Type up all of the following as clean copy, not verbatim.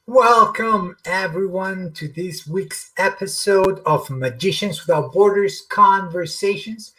Welcome, everyone, to this week's episode of Magicians Without Borders Conversations.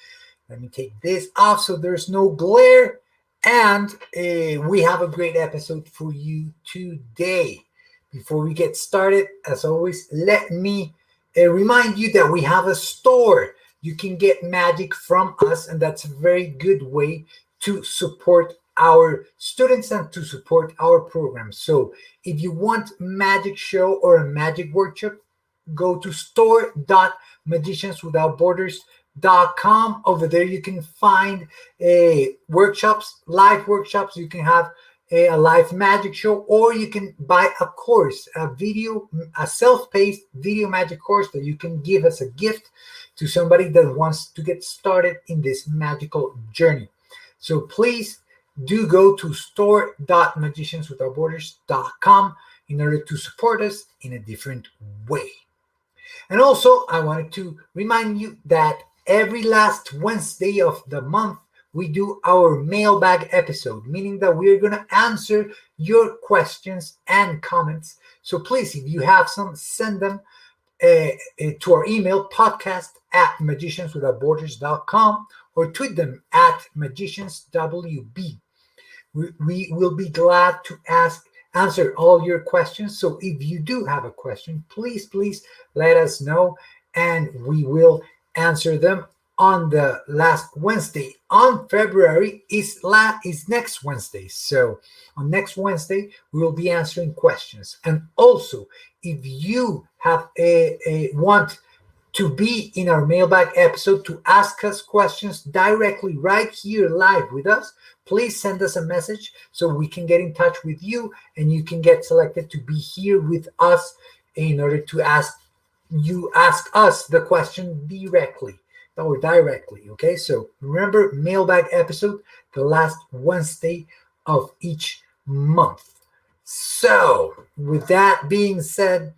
Let me take this off so there's no glare. And we have a great episode for you today. Before we get started, as always, let me remind you that we have a store. You can get magic from us, and that's a very good way to support our students and to support our program. So if you want magic show or a magic workshop, go to store.magicianswithoutborders.com. Over there you can find workshops, live workshops. You can have a live magic show, or you can buy a course, a self-paced video magic course that you can give as a gift to somebody that wants to get started in this magical journey. So please do go to store.magicianswithoutborders.com in order to support us in a different way. And also, I wanted to remind you that every last Wednesday of the month, we do our mailbag episode, meaning that we're going to answer your questions and comments. So please, if you have some, send them to our email, podcast@magicianswithoutborders.com, or tweet them at magicianswb. We will be glad to answer all your questions. So if you do have a question, please let us know, and we will answer them on the last Wednesday. On February is next Wednesday. So on next Wednesday, we will be answering questions. And also, if you have want to be in our mailbag episode to ask us questions directly right here live with us, please send us a message so we can get in touch with you, and you can get selected to be here with us in order to ask us the question directly. Okay, so remember, mailbag episode the last Wednesday of each month. So with that being said,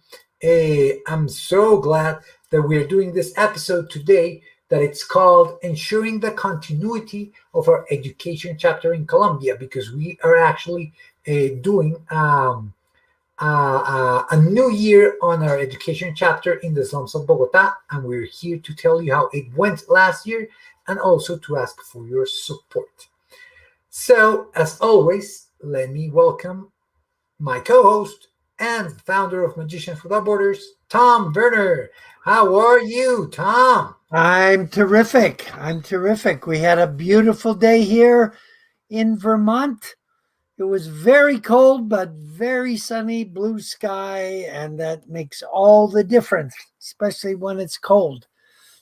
I'm so glad that we're doing this episode today, that it's called Ensuring the Continuity of Our Education Chapter in Colombia, because we are actually doing a new year on our education chapter in the slums of Bogota, and we're here to tell you how it went last year and also to ask for your support. So, as always, let me welcome my co-host and founder of Magicians Without Borders, Tom Verner. How are you, Tom? I'm terrific. I'm terrific. We had a beautiful day here in Vermont. It was very cold, but very sunny, blue sky, and that makes all the difference, especially when it's cold.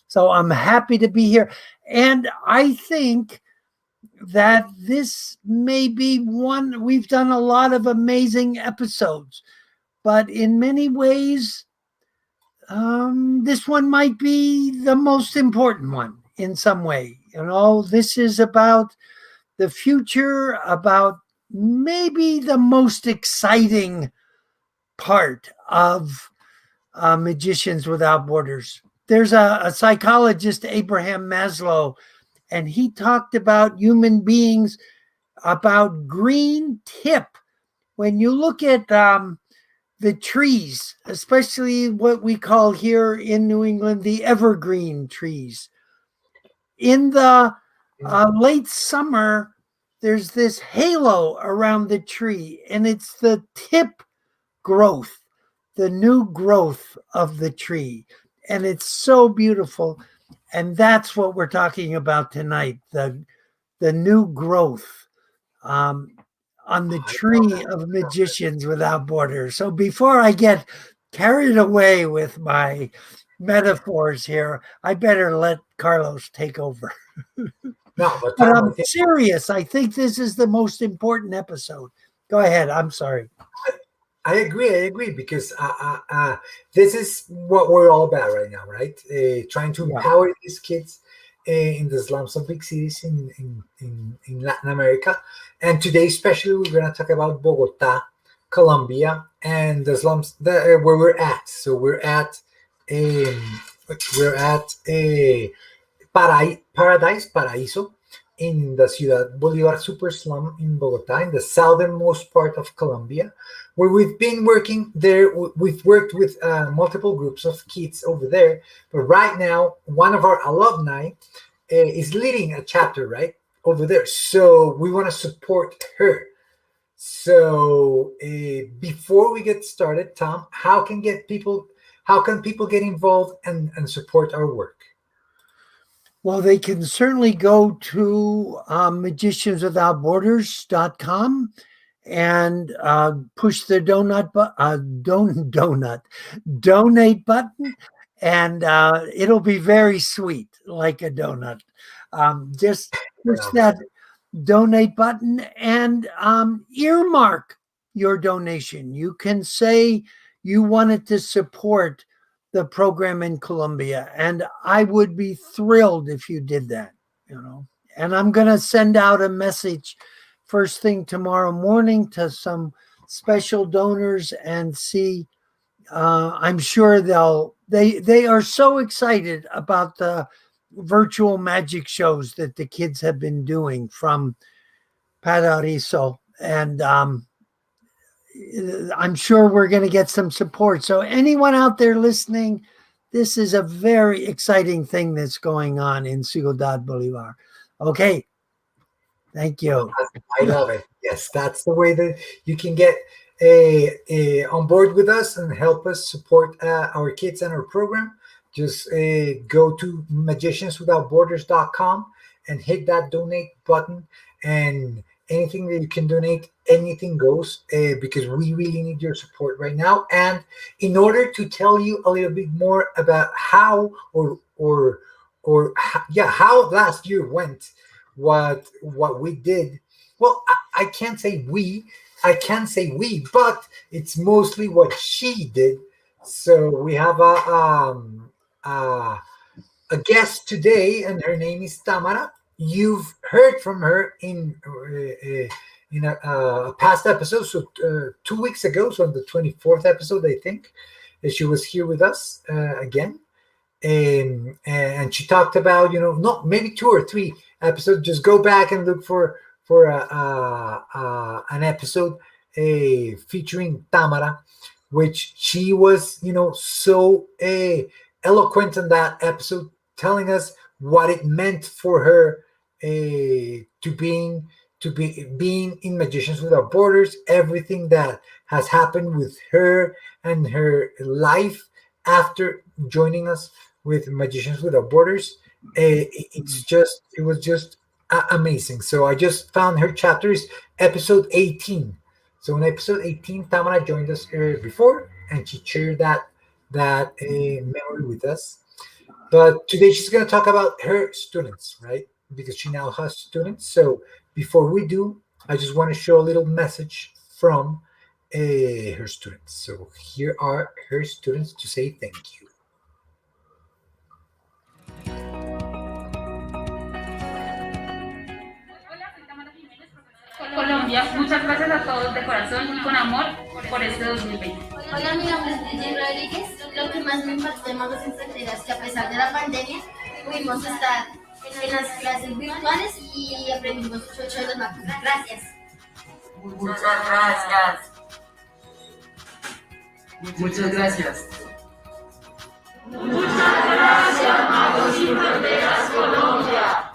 So I'm happy to be here. And I think that this may be one, we've done a lot of amazing episodes, but in many ways, this one might be the most important one in some way. This is about the future, about maybe the most exciting part of Magicians Without Borders. There's a psychologist, Abraham Maslow, and he talked about human beings, about green tip. When you look at the trees, especially what we call here in New England the evergreen trees. In the late summer, there's this halo around the tree, and it's the tip growth, the new growth of the tree. And it's so beautiful. And that's what we're talking about tonight, the new growth. On the tree of Magicians Without Borders. So before I get carried away with my metaphors here, I better let Carlos take over. No, but But Tom, I'm serious. I think this is the most important episode. Go ahead. I'm sorry. I agree. I agree because this is what we're all about right now, right? Trying to empower these kids in the slums of big cities in Latin America. And today, especially, we're going to talk about Bogota, Colombia, and the slums where we're at. So we're at Paradise, Paraíso, in the Ciudad Bolívar super slum in Bogota, in the southernmost part of Colombia, where we've been working there. We've worked with multiple groups of kids over there, but right now, one of our alumni is leading a chapter right over there. So we want to support her. So before we get started, Tom, how can people get involved and support our work? Well, they can certainly go to magicianswithoutborders.com and push the donate button, and it'll be very sweet, like a donut. Just push that donate button and earmark your donation. You can say you wanted to support the program in Colombia, and I would be thrilled if you did that. And I'm going to send out a message first thing tomorrow morning to some special donors and see. I'm sure they are so excited about the virtual magic shows that the kids have been doing from Paradiso, and I'm sure we're going to get some support. So anyone out there listening, this is a very exciting thing that's going on in Ciudad Bolivar. Okay. Thank you. I love it. Yes, that's the way that you can get on board with us and help us support our kids and our program. Just go to magicianswithoutborders.com and hit that donate button, and anything that you can donate, anything goes, because we really need your support right now. And in order to tell you a little bit more about how how last year went, what we did, well, I can't say I can say we, but it's mostly what she did. So we have a guest today, and her name is Tamara. You've heard from her in a past episode, so 2 weeks ago, so on the 24th episode, I think, she was here with us again, and she talked about, not maybe 2 or 3 episodes. Just go back and look for an episode featuring Tamara, which she was, so eloquent in that episode, telling us what it meant for her to being in Magicians Without Borders, everything that has happened with her and her life after joining us with Magicians Without Borders. It was just amazing. So I just found her chapters, episode 18. So in episode 18, Tamara joined us before, and she shared that memory with us. But today she's going to talk about her students, right? Because she now has students. So before we do, I just want to show a little message from her students. So here are her students to say thank you. Colombia, muchas gracias a todos de corazón y con amor por este 2020. Hola, mi nombre es Brigitte Rodríguez. Lo que más me impactó de Magos Sin Fronteras es que a pesar de la pandemia pudimos estar en las clases virtuales y aprendimos mucho de los magos. Gracias. Muchas gracias. Muchas gracias. Muchas gracias, Magos Sin Fronteras Colombia.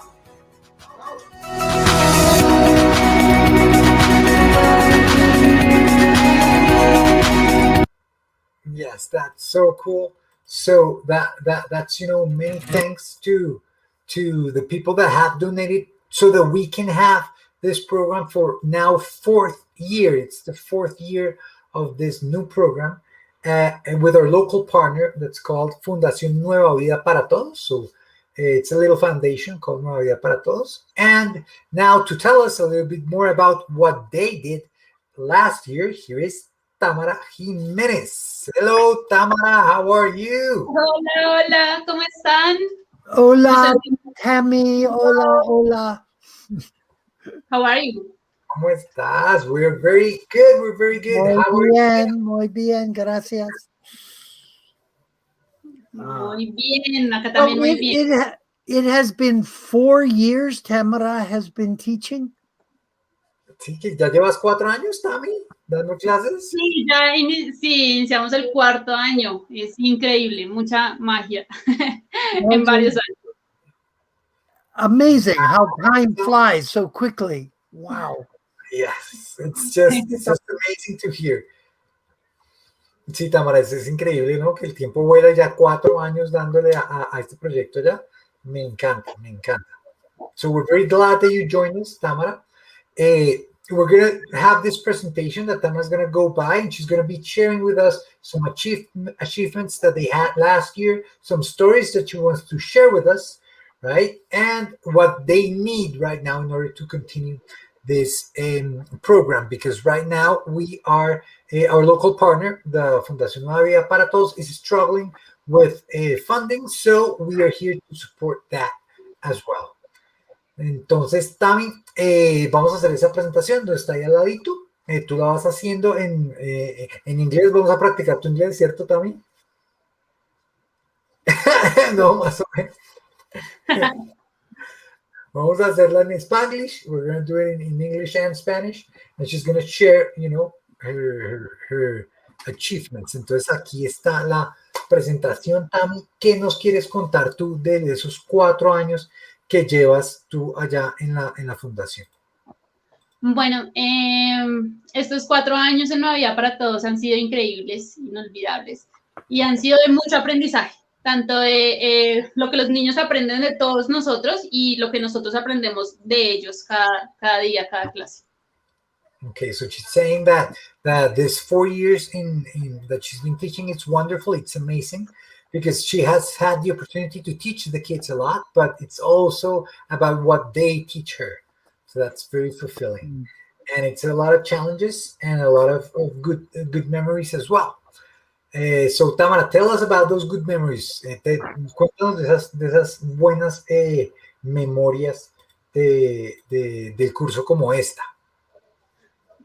Yes, that's so cool. So that's many thanks to the people that have donated so that we can have this program for now 4th year. It's the 4th year of this new program, and with our local partner that's called Fundación Nueva Vida para Todos. So it's a little foundation called Nueva Vida para Todos. And now to tell us a little bit more about what they did last year, here is Tamara Jiménez. Hello, Tamara. How are you? Hola, hola, ¿cómo están? Hola, Tammy. Hola, hola. How are you? ¿Cómo estás? We're very good. We're very good. Muy bien, gracias. Muy bien, acá también muy bien. It has been 4 years Tamara has been teaching. Sí, que ya llevas 4 años, Tami, dando clases. Sí, ya iniciamos el 4º año. Es increíble, mucha magia en varios años. Amazing how time flies so quickly. Wow. Yes, it's just amazing to hear. Sí, Tamara, es increíble, ¿no? Que el tiempo vuela, ya 4 años dándole a este proyecto ya. Me encanta, me encanta. So we're very glad that you joined us, Tamara. We're going to have this presentation that Tamara's going to go by, and she's going to be sharing with us some achievements that they had last year, some stories that she wants to share with us, right? And what they need right now in order to continue this program, because right now we are, our local partner, the Fundación Nueva Vida para Todos, is struggling with funding, so we are here to support that as well. Entonces, Tami, vamos a hacer esa presentación donde está ahí al ladito. Tú la vas haciendo en inglés. Vamos a practicar tu inglés, ¿cierto, Tami? No, más o menos. Vamos a hacerla en Spanglish. We're going to do it in English and Spanish. And she's going to share, her achievements. Entonces, aquí está la presentación, Tami. ¿Qué nos quieres contar tú de esos 4 años que llevas tú allá en la fundación? Bueno, estos 4 años en Nueva Vida para Todos han sido increíbles, inolvidables, y han sido de mucho aprendizaje, tanto de lo que los niños aprenden de todos nosotros y lo que nosotros aprendemos de ellos cada día, cada clase. Okay, so she's saying that this 4 years that she's been teaching, it's wonderful, it's amazing, because she has had the opportunity to teach the kids a lot, but it's also about what they teach her. So that's very fulfilling. And it's a lot of challenges and a lot of good memories as well. So Tamara, tell us about those good memories. Cuéntanos de esas buenas memorias del curso como esta.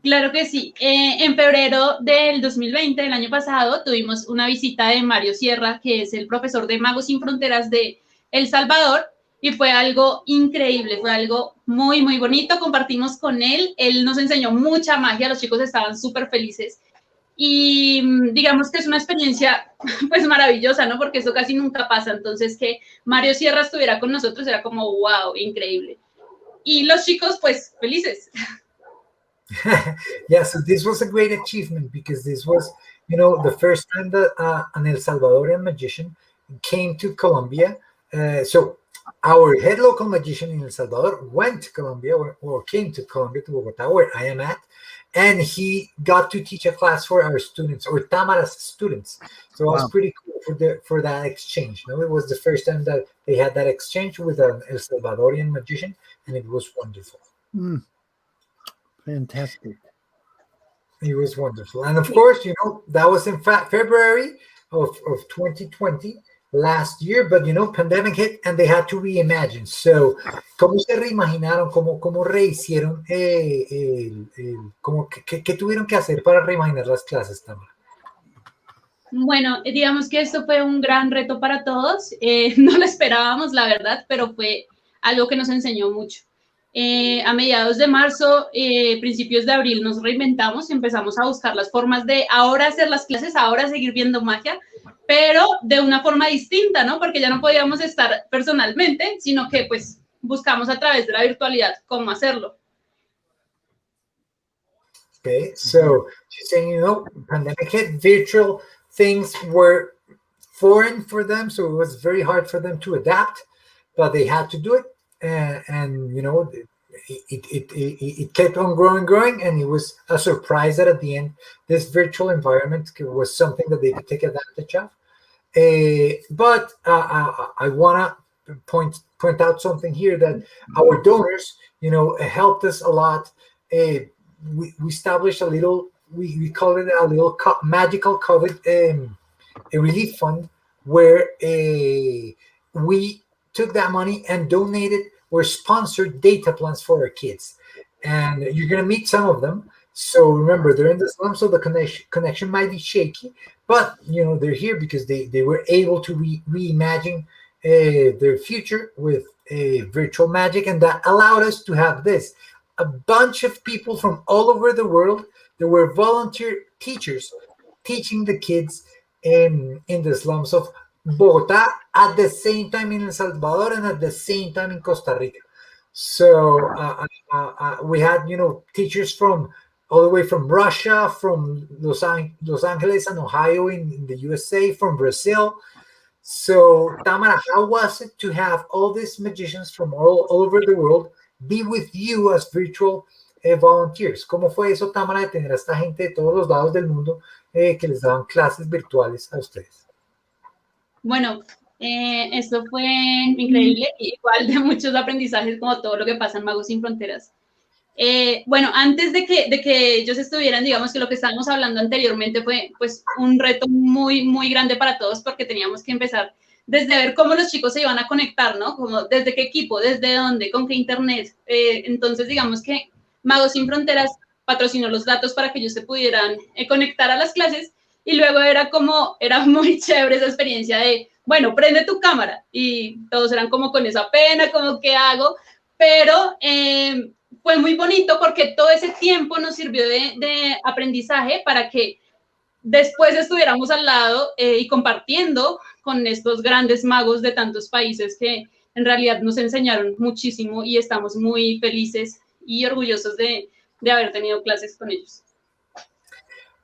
Claro que sí. En febrero del 2020, el año pasado, tuvimos una visita de Mario Sierra, que es el profesor de Magos Sin Fronteras de El Salvador, y fue algo increíble, fue algo muy, muy bonito. Compartimos con él nos enseñó mucha magia, los chicos estaban súper felices. Y digamos que es una experiencia pues maravillosa, ¿no? Porque eso casi nunca pasa. Entonces que Mario Sierra estuviera con nosotros era como wow, increíble. Y los chicos pues felices. Yeah, so this was a great achievement because this was, the first time that an El Salvadorian magician came to Colombia. So our head local magician in El Salvador went to Colombia or came to Colombia, to Bogota, where I am at, and he got to teach a class for our students or Tamara's students. So it was pretty cool for that exchange. It was the first time that they had that exchange with an El Salvadorian magician, and it was wonderful. Fantastic. It was wonderful. And of course, that was in February of 2020, last year, but pandemic hit and they had to reimagine. So, ¿cómo se reimaginaron? ¿Cómo rehicieron? ¿Qué tuvieron que hacer para reimaginar las clases, Tamara? Bueno, digamos que esto fue un gran reto para todos. No lo esperábamos, la verdad, pero fue algo que nos enseñó mucho. A mediados de marzo, principios de abril, nos reinventamos y empezamos a buscar las formas de ahora hacer las clases, ahora seguir viendo magia, pero de una forma distinta, ¿no? Porque ya no podíamos estar personalmente, sino que pues buscamos a través de la virtualidad cómo hacerlo. Okay, so she's saying, pandemic hit, virtual things were foreign for them, so it was very hard for them to adapt, but they had to do it. And it kept on growing, and it was a surprise that at the end this virtual environment was something that they could take advantage of. But I want to point out something here, that our donors, helped us a lot. We established a little, we call it a little magical COVID a relief fund, where we took that money and donated or sponsored data plans for our kids. And you're going to meet some of them. So remember, they're in the slum, so the connection might be shaky, but they're here because they were able to reimagine their future with virtual magic, and that allowed us to have this. A bunch of people from all over the world. There were volunteer teachers teaching the kids in the slums of Bogota at the same time in El Salvador and at the same time in Costa Rica. So we had, teachers from all the way from Russia, from Los Angeles and Ohio in the USA, from Brazil. So Tamara, how was it to have all these magicians from all over the world be with you as virtual volunteers? ¿Cómo fue eso, Tamara, de tener a esta gente de todos los lados del mundo que les daban clases virtuales a ustedes? Bueno, esto fue increíble, igual de muchos aprendizajes como todo lo que pasa en Magos Sin Fronteras. Bueno, antes de que ellos estuvieran, digamos que lo que estábamos hablando anteriormente fue pues un reto muy, muy grande para todos, porque teníamos que empezar desde ver cómo los chicos se iban a conectar, ¿no? Como desde qué equipo, desde dónde, con qué internet. Entonces, digamos que Magos Sin Fronteras patrocinó los datos para que ellos se pudieran conectar a las clases, y luego era muy chévere esa experiencia de, bueno, prende tu cámara, y todos eran como con esa pena, como, ¿qué hago? Pero fue muy bonito porque todo ese tiempo nos sirvió de aprendizaje para que después estuviéramos al lado y compartiendo con estos grandes magos de tantos países que en realidad nos enseñaron muchísimo, y estamos muy felices y orgullosos de haber tenido clases con ellos.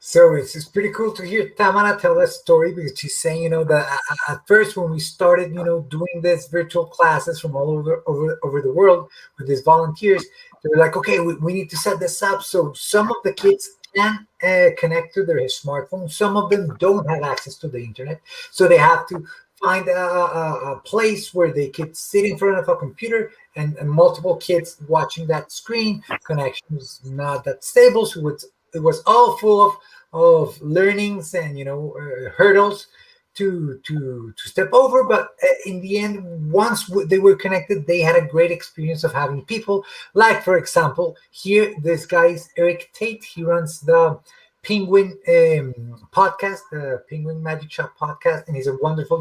So it's pretty cool to hear Tamara tell that story, because she's saying, that at first when we started, doing this virtual classes from all over the world with these volunteers, they were like, okay, we need to set this up. So some of the kids can connect to their smartphone. Some of them don't have access to the internet. So they have to find a place where they could sit in front of a computer and multiple kids watching that screen. Connection is not that stable. So it was all full of learnings and hurdles to step over, but in the end, once they were connected, they had a great experience of having people like, for example, here this guy is Eric Tate. He runs the Penguin podcast, Penguin Magic Shop podcast, and he's a wonderful,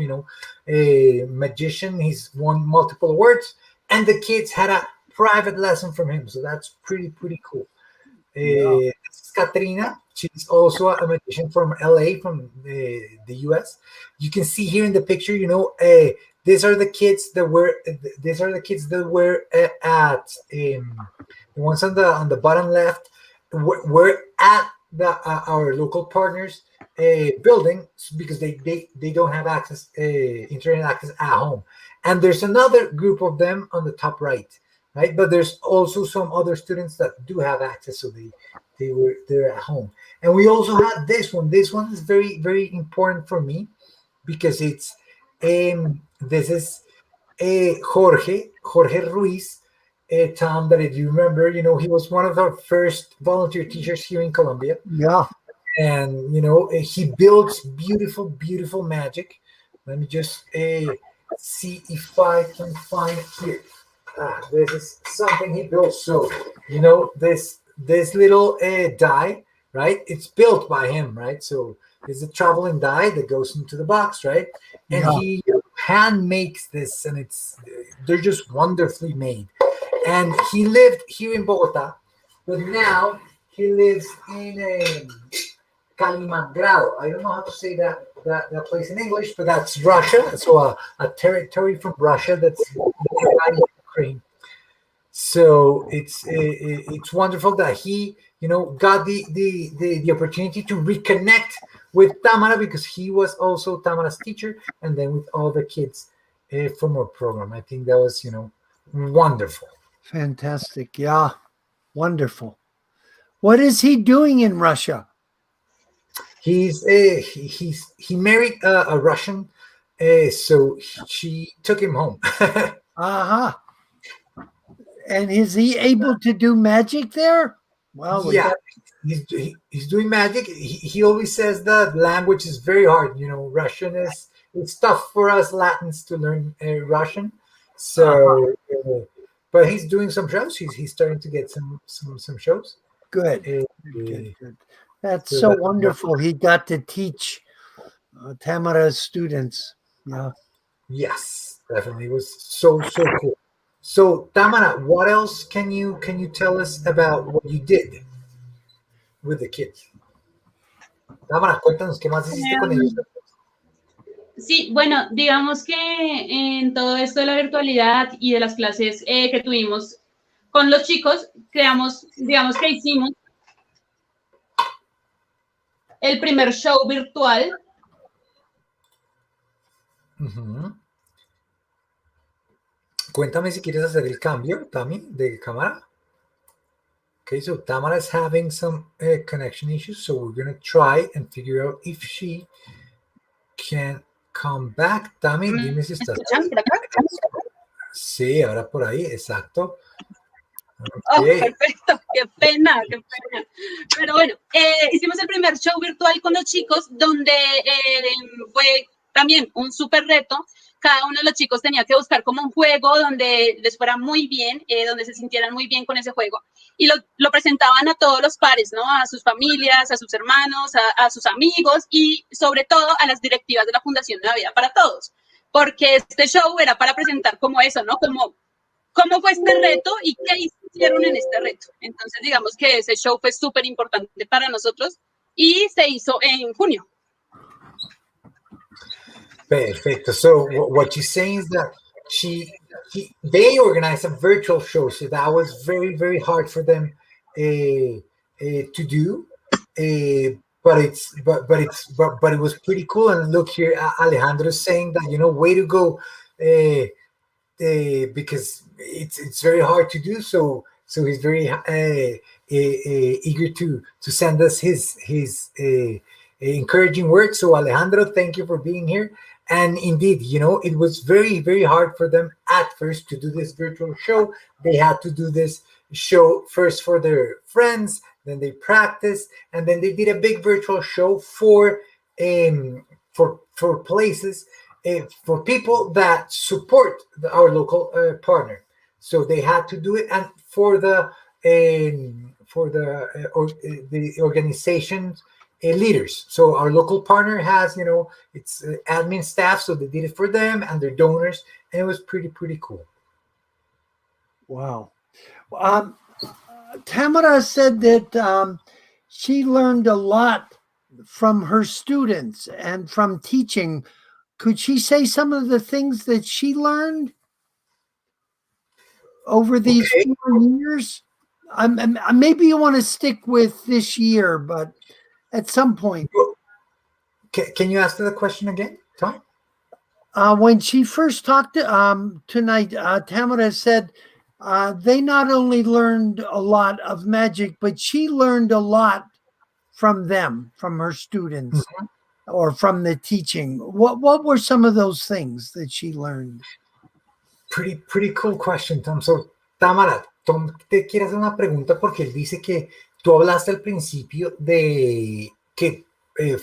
magician. He's won multiple awards, and the kids had a private lesson from him, so that's pretty cool. Yeah. This is Katrina. She's also a magician from LA, from the US. You can see here in the picture, these are the kids that were. These are the kids that were at the ones on the bottom left were at our local partners building, because they don't have access internet access at home. And there's another group of them on the top right, but there's also some other students that do have access, so they're at home. And we also had this one. This one is very important for me, because it's this is Jorge Ruiz, Tom, that if you remember, he was one of our first volunteer teachers here in Colombia. Yeah. And he builds beautiful magic. Let me just see if I can find it here. This is something he built. So this little die, right? It's built by him, right? So it's a traveling die that goes into the box, right? And he hand makes this, and they're just wonderfully made. And he lived here in Bogota, but now he lives in Kalimangrado. I don't know how to say that place in English, but that's Russia. So a territory from Russia that's Ukraine. So it's wonderful that he got the opportunity to reconnect with Tamara, because he was also Tamara's teacher, and then with all the kids from our program. I think that was wonderful. Fantastic. Yeah. Wonderful. What is he doing in Russia? He married a Russian, so she took him home. Uh-huh. And is he able to do magic there? Well, yeah, he's doing magic. He always says that language is very hard. Russian it's tough for us Latins to learn Russian. So, but he's doing some shows. He's starting to get some shows. Good. Good. That's so wonderful. He got to teach Tamara's students. Yeah. Yes, definitely. It was so cool. So, Tamara, what else can you tell us about what you did with the kids? Tamara, cuéntanos qué más hiciste con ellos. Sí, bueno, digamos que en todo esto de la virtualidad y de las clases que tuvimos con los chicos, digamos que hicimos el primer show virtual. Uh-huh. Cuéntame si quieres hacer el cambio, Tami, de cámara. Okay, so Tamara is having some connection issues, so we're going to try and figure out if she can come back. Tami, dime si estás. Sí, ahora por ahí, exacto. Okay. Oh, perfecto, qué pena. Pero bueno, hicimos el primer show virtual con los chicos, donde fue también un súper reto. Cada uno de los chicos tenía que buscar como un juego donde les fuera muy bien, donde se sintieran muy bien con ese juego. Y lo presentaban a todos los pares, ¿no? A sus familias, a sus hermanos, a sus amigos y sobre todo a las directivas de la Fundación Nueva Vida para Todos. Porque este show era para presentar como eso, ¿no? Como cómo fue este reto y qué hicieron en este reto. Entonces, digamos que ese show fue súper importante para nosotros y se hizo en junio. Perfect. So what she's saying is that they organized a virtual show, so that was very hard for them to do. But it was pretty cool. And look here, Alejandro is saying that way to go, because it's very hard to do. So he's very eager to send us his encouraging words. So Alejandro, thank you for being here. And indeed, it was very hard for them at first to do this virtual show. They had to do this show first for their friends, then they practiced, and then they did a big virtual show for places, for people that support our local partner. So they had to do it, and for the organizations leaders. So our local partner has, its admin staff, so they did it for them and their donors, and it was pretty cool. Wow. Tamara said that she learned a lot from her students and from teaching. Could she say some of the things that she learned over these 4 years? Maybe you want to stick with this year, but at some point. Can you ask the question again, Tom? When she first talked tonight, Tamara said they not only learned a lot of magic, but she learned a lot from them, from her students, or from the teaching. What were some of those things that she learned? Pretty cool question, Tom. So, Tamara, Tom te quiere hacer una pregunta porque él dice que tú hablaste al principio de que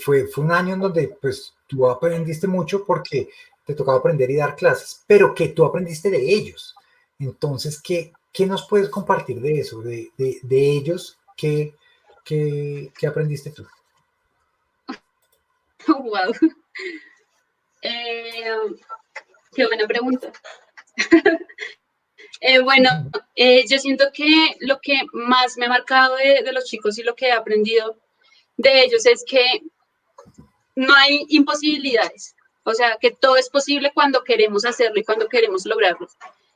fue un año en donde pues tú aprendiste mucho porque te tocaba aprender y dar clases, pero que tú aprendiste de ellos. Entonces, ¿qué nos puedes compartir de eso, de ellos? ¿Qué aprendiste tú? Wow. Qué buena pregunta. Bueno, yo siento que lo que más me ha marcado de los chicos y lo que he aprendido de ellos es que no hay imposibilidades. O sea, que todo es posible cuando queremos hacerlo y cuando queremos lograrlo.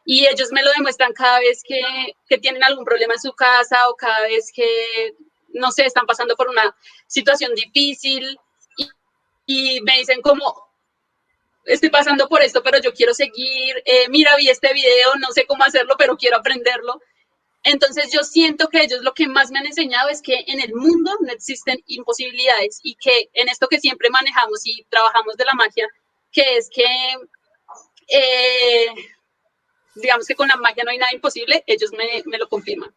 Y ellos me lo demuestran cada vez que tienen algún problema en su casa o cada vez que, no sé, están pasando por una situación difícil y me dicen como, estoy pasando por esto, pero yo quiero seguir, mira, vi este video, no sé cómo hacerlo, pero quiero aprenderlo. Entonces yo siento que ellos lo que más me han enseñado es que en el mundo no existen imposibilidades y que en esto que siempre manejamos y trabajamos de la magia, que es que, digamos que con la magia no hay nada imposible, ellos me lo confirman.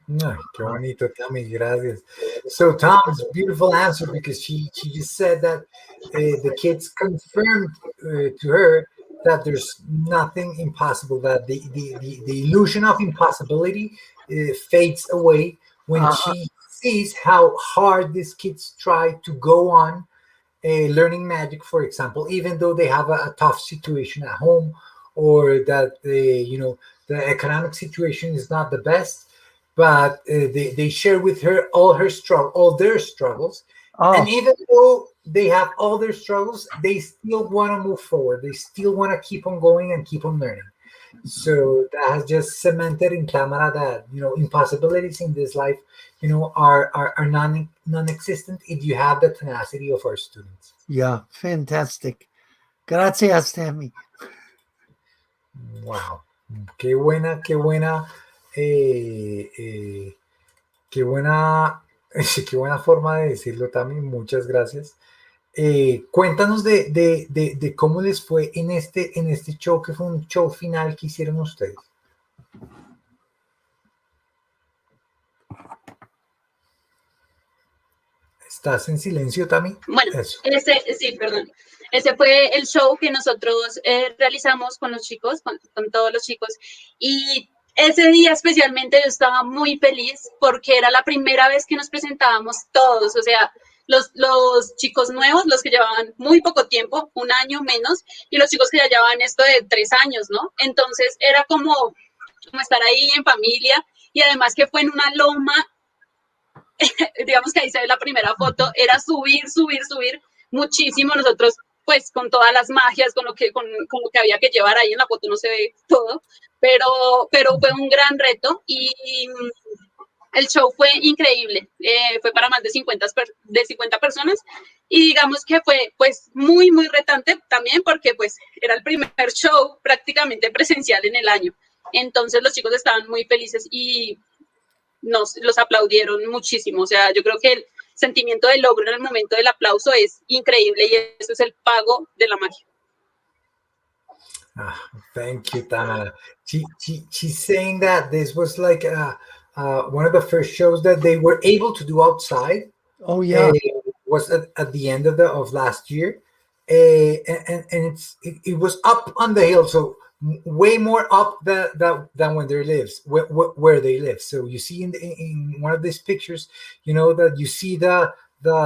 Ay, qué bonito, Tammy, gracias. So Tom's beautiful answer, because she just said that the kids confirmed to her that there's nothing impossible, that the illusion of impossibility fades away when she sees how hard these kids try to go on learning magic, for example, even though they have a tough situation at home, or that the economic situation is not the best. But they share with her all their struggles, and even though they have all their struggles, they still want to move forward. They still want to keep on going and keep on learning. So that has just cemented in Tamara that impossibilities in this life, are non-existent if you have the tenacity of our students. Yeah, fantastic. Gracias, Tammy. Wow, qué buena. Qué buena forma de decirlo también. Muchas gracias. Cuéntanos de cómo les fue en este show, que fue un show final que hicieron ustedes. ¿Estás en silencio, Tami? Bueno, ese fue el show que nosotros realizamos con los chicos, con todos los chicos, y ese día especialmente yo estaba muy feliz porque era la primera vez que nos presentábamos todos, o sea, los chicos nuevos, los que llevaban muy poco tiempo, un año menos, y los chicos que ya llevaban esto de 3 años, ¿no? Entonces era como estar ahí en familia, y además que fue en una loma, digamos que ahí se ve la primera foto, era subir muchísimo. Nosotros pues con todas las magias, con lo que había que llevar ahí en la foto no se ve todo, pero fue un gran reto y el show fue increíble, fue para más de 50 personas y digamos que fue pues muy retante también porque pues era el primer show prácticamente presencial en el año, entonces los chicos estaban muy felices y los aplaudieron muchísimo, o sea, yo creo que el sentimiento de logro en el momento del aplauso es increíble y eso es el pago de la magia. Thank you, Tamara. She's saying that this was like one of the first shows that they were able to do outside. Oh yeah, was at the end of last year, and it was up on the hill. So way more up than when they lives where they live. So you see in one of these pictures, that you see the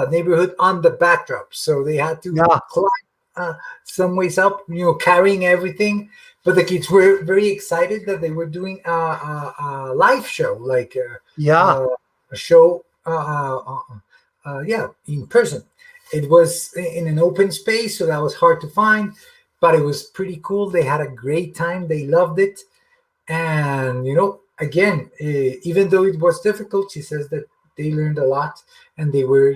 neighborhood on the backdrop. So they had to Yeah. climb some ways up, carrying everything. But the kids were very excited that they were doing a live show, like Yeah. a show, in person. It was in an open space, so that was hard to find, but it was pretty cool. They had a great time. They loved it. And, again, even though it was difficult, she says that they learned a lot, and they were,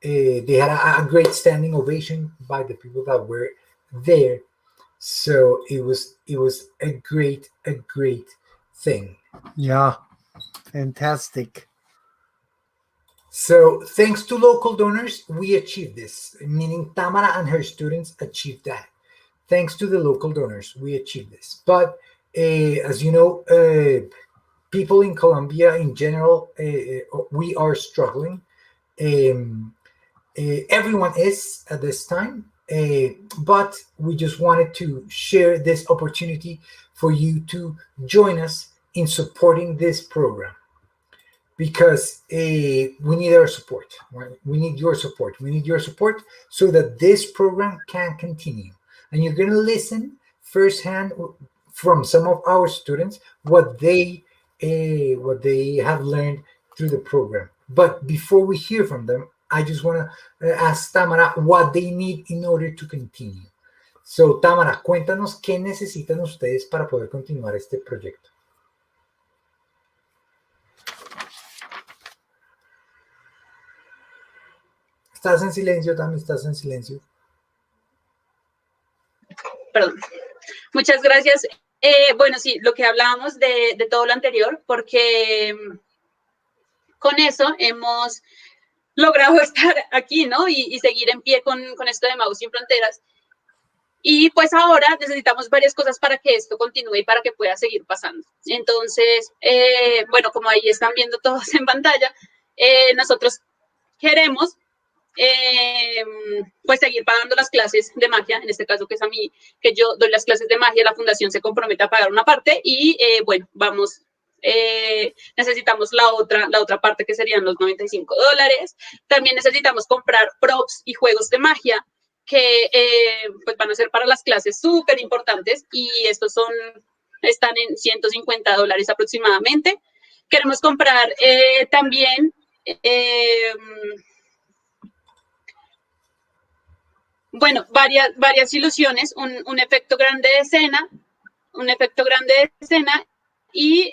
they had a great standing ovation by the people that were there. So it was a great thing. Yeah. Fantastic. So thanks to local donors, we achieved this, meaning Tamara and her students achieved that. Thanks to the local donors, we achieved this. But as you know, people in Colombia in general, we are struggling. Everyone is at this time, but we just wanted to share this opportunity for you to join us in supporting this program, because we need our support. Right? We need your support. We need your support so that this program can continue. And you're going to listen firsthand from some of our students what they have learned through the program. But before we hear from them, I just want to ask Tamara what they need in order to continue. So, Tamara, cuéntanos qué necesitan ustedes para poder continuar este proyecto. Estás en silencio, Tami, estás en silencio. Perdón. Muchas gracias. Bueno, sí, lo que hablábamos de todo lo anterior, porque con eso hemos logrado estar aquí, ¿no? Y seguir en pie con esto de Magos Sin Fronteras. Y pues ahora necesitamos varias cosas para que esto continúe y para que pueda seguir pasando. Entonces, bueno, como ahí están viendo todos en pantalla, nosotros queremos pues seguir pagando las clases de magia, en este caso que es a mí, que yo doy las clases de magia, la fundación se compromete a pagar una parte y bueno, vamos, necesitamos la otra parte que serían los $95. También necesitamos comprar props y juegos de magia que pues van a ser para las clases súper importantes y estos están en $150 aproximadamente. Queremos comprar también bueno, varias ilusiones, un efecto grande de escena y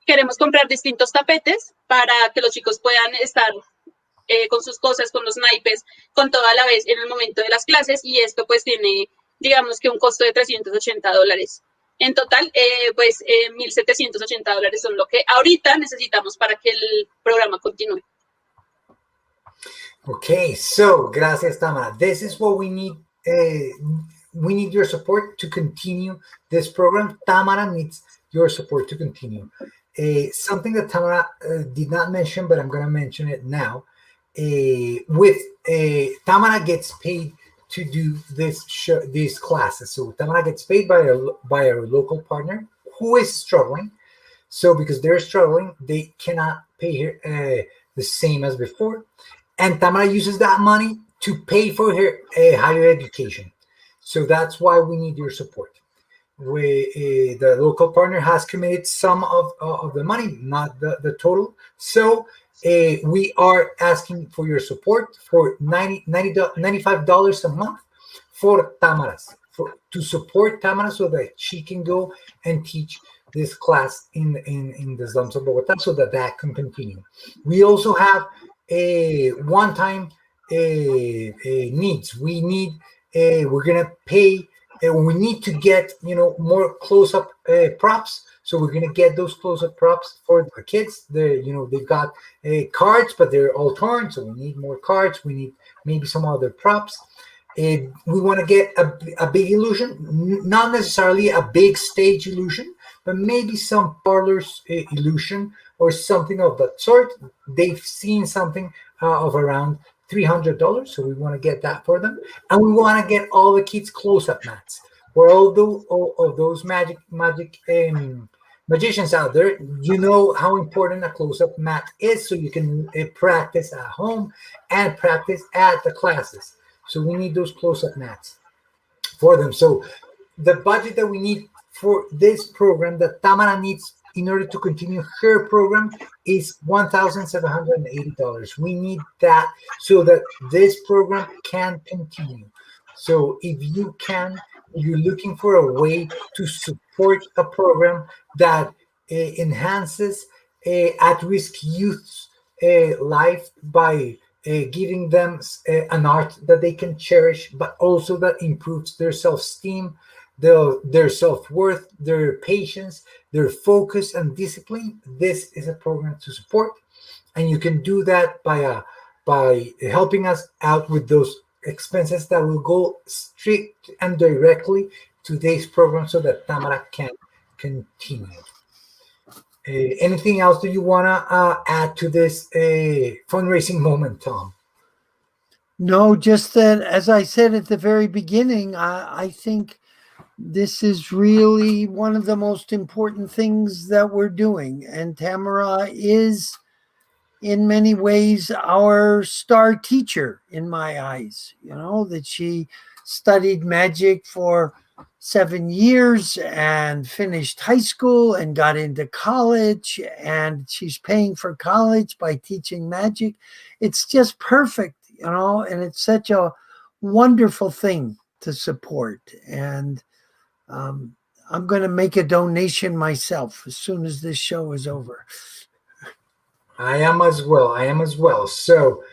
queremos comprar distintos tapetes para que los chicos puedan estar con sus cosas, con los naipes, con todo a la vez en el momento de las clases y esto pues tiene, digamos que un costo de $380. En total, pues $1,780 son lo que ahorita necesitamos para que el programa continúe. Okay, so gracias, Tamara. This is what we need. We need your support to continue this program. Tamara needs your support to continue. Something that Tamara did not mention, but I'm going to mention it now. Tamara gets paid to do these classes. So Tamara gets paid by our local partner who is struggling. So because they're struggling, they cannot pay her the same as before. And Tamara uses that money to pay for her higher education. So that's why we need your support. The local partner has committed some of the money, not the total. So we are asking for your support for $95 a month for Tamara's, to support Tamara so that she can go and teach this class in the slums of Bogota so that can continue. We also have a one-time needs. We're gonna pay. We need to get more close-up props. So we're gonna get those close-up props for the kids. They've got cards, but they're all torn. So we need more cards. We need maybe some other props. We want to get a big illusion, not necessarily a big stage illusion, but maybe some parlors illusion or something of that sort. They've seen something of around $300, so we want to get that for them. And we want to get all the kids close-up mats. for all of those magicians out there, you know how important a close-up mat is, so you can practice at home and practice at the classes. So we need those close-up mats for them. So the budget that we need for this program that Tamara needs in order to continue her program is $1,780. We need that so that this program can continue. So if you're looking for a way to support a program that enhances at-risk youth's life by giving them an art that they can cherish, but also that improves their self-esteem, their self-worth, their patience, their focus and discipline. This is a program to support, and you can do that by helping us out with those expenses that will go straight and directly to this program so that Tamara can continue. Anything else that you want to add to this fundraising moment, Tom? No, just that, as I said at the very beginning, I think this is really one of the most important things that we're doing. And Tamara is, in many ways, our star teacher in my eyes. You know, that she studied magic for 7 years and finished high school and got into college, and she's paying for college by teaching magic. It's just perfect, you know, and it's such a wonderful thing to support. And I'm going to make a donation myself as soon as this show is over. I am as well. I am as well. So,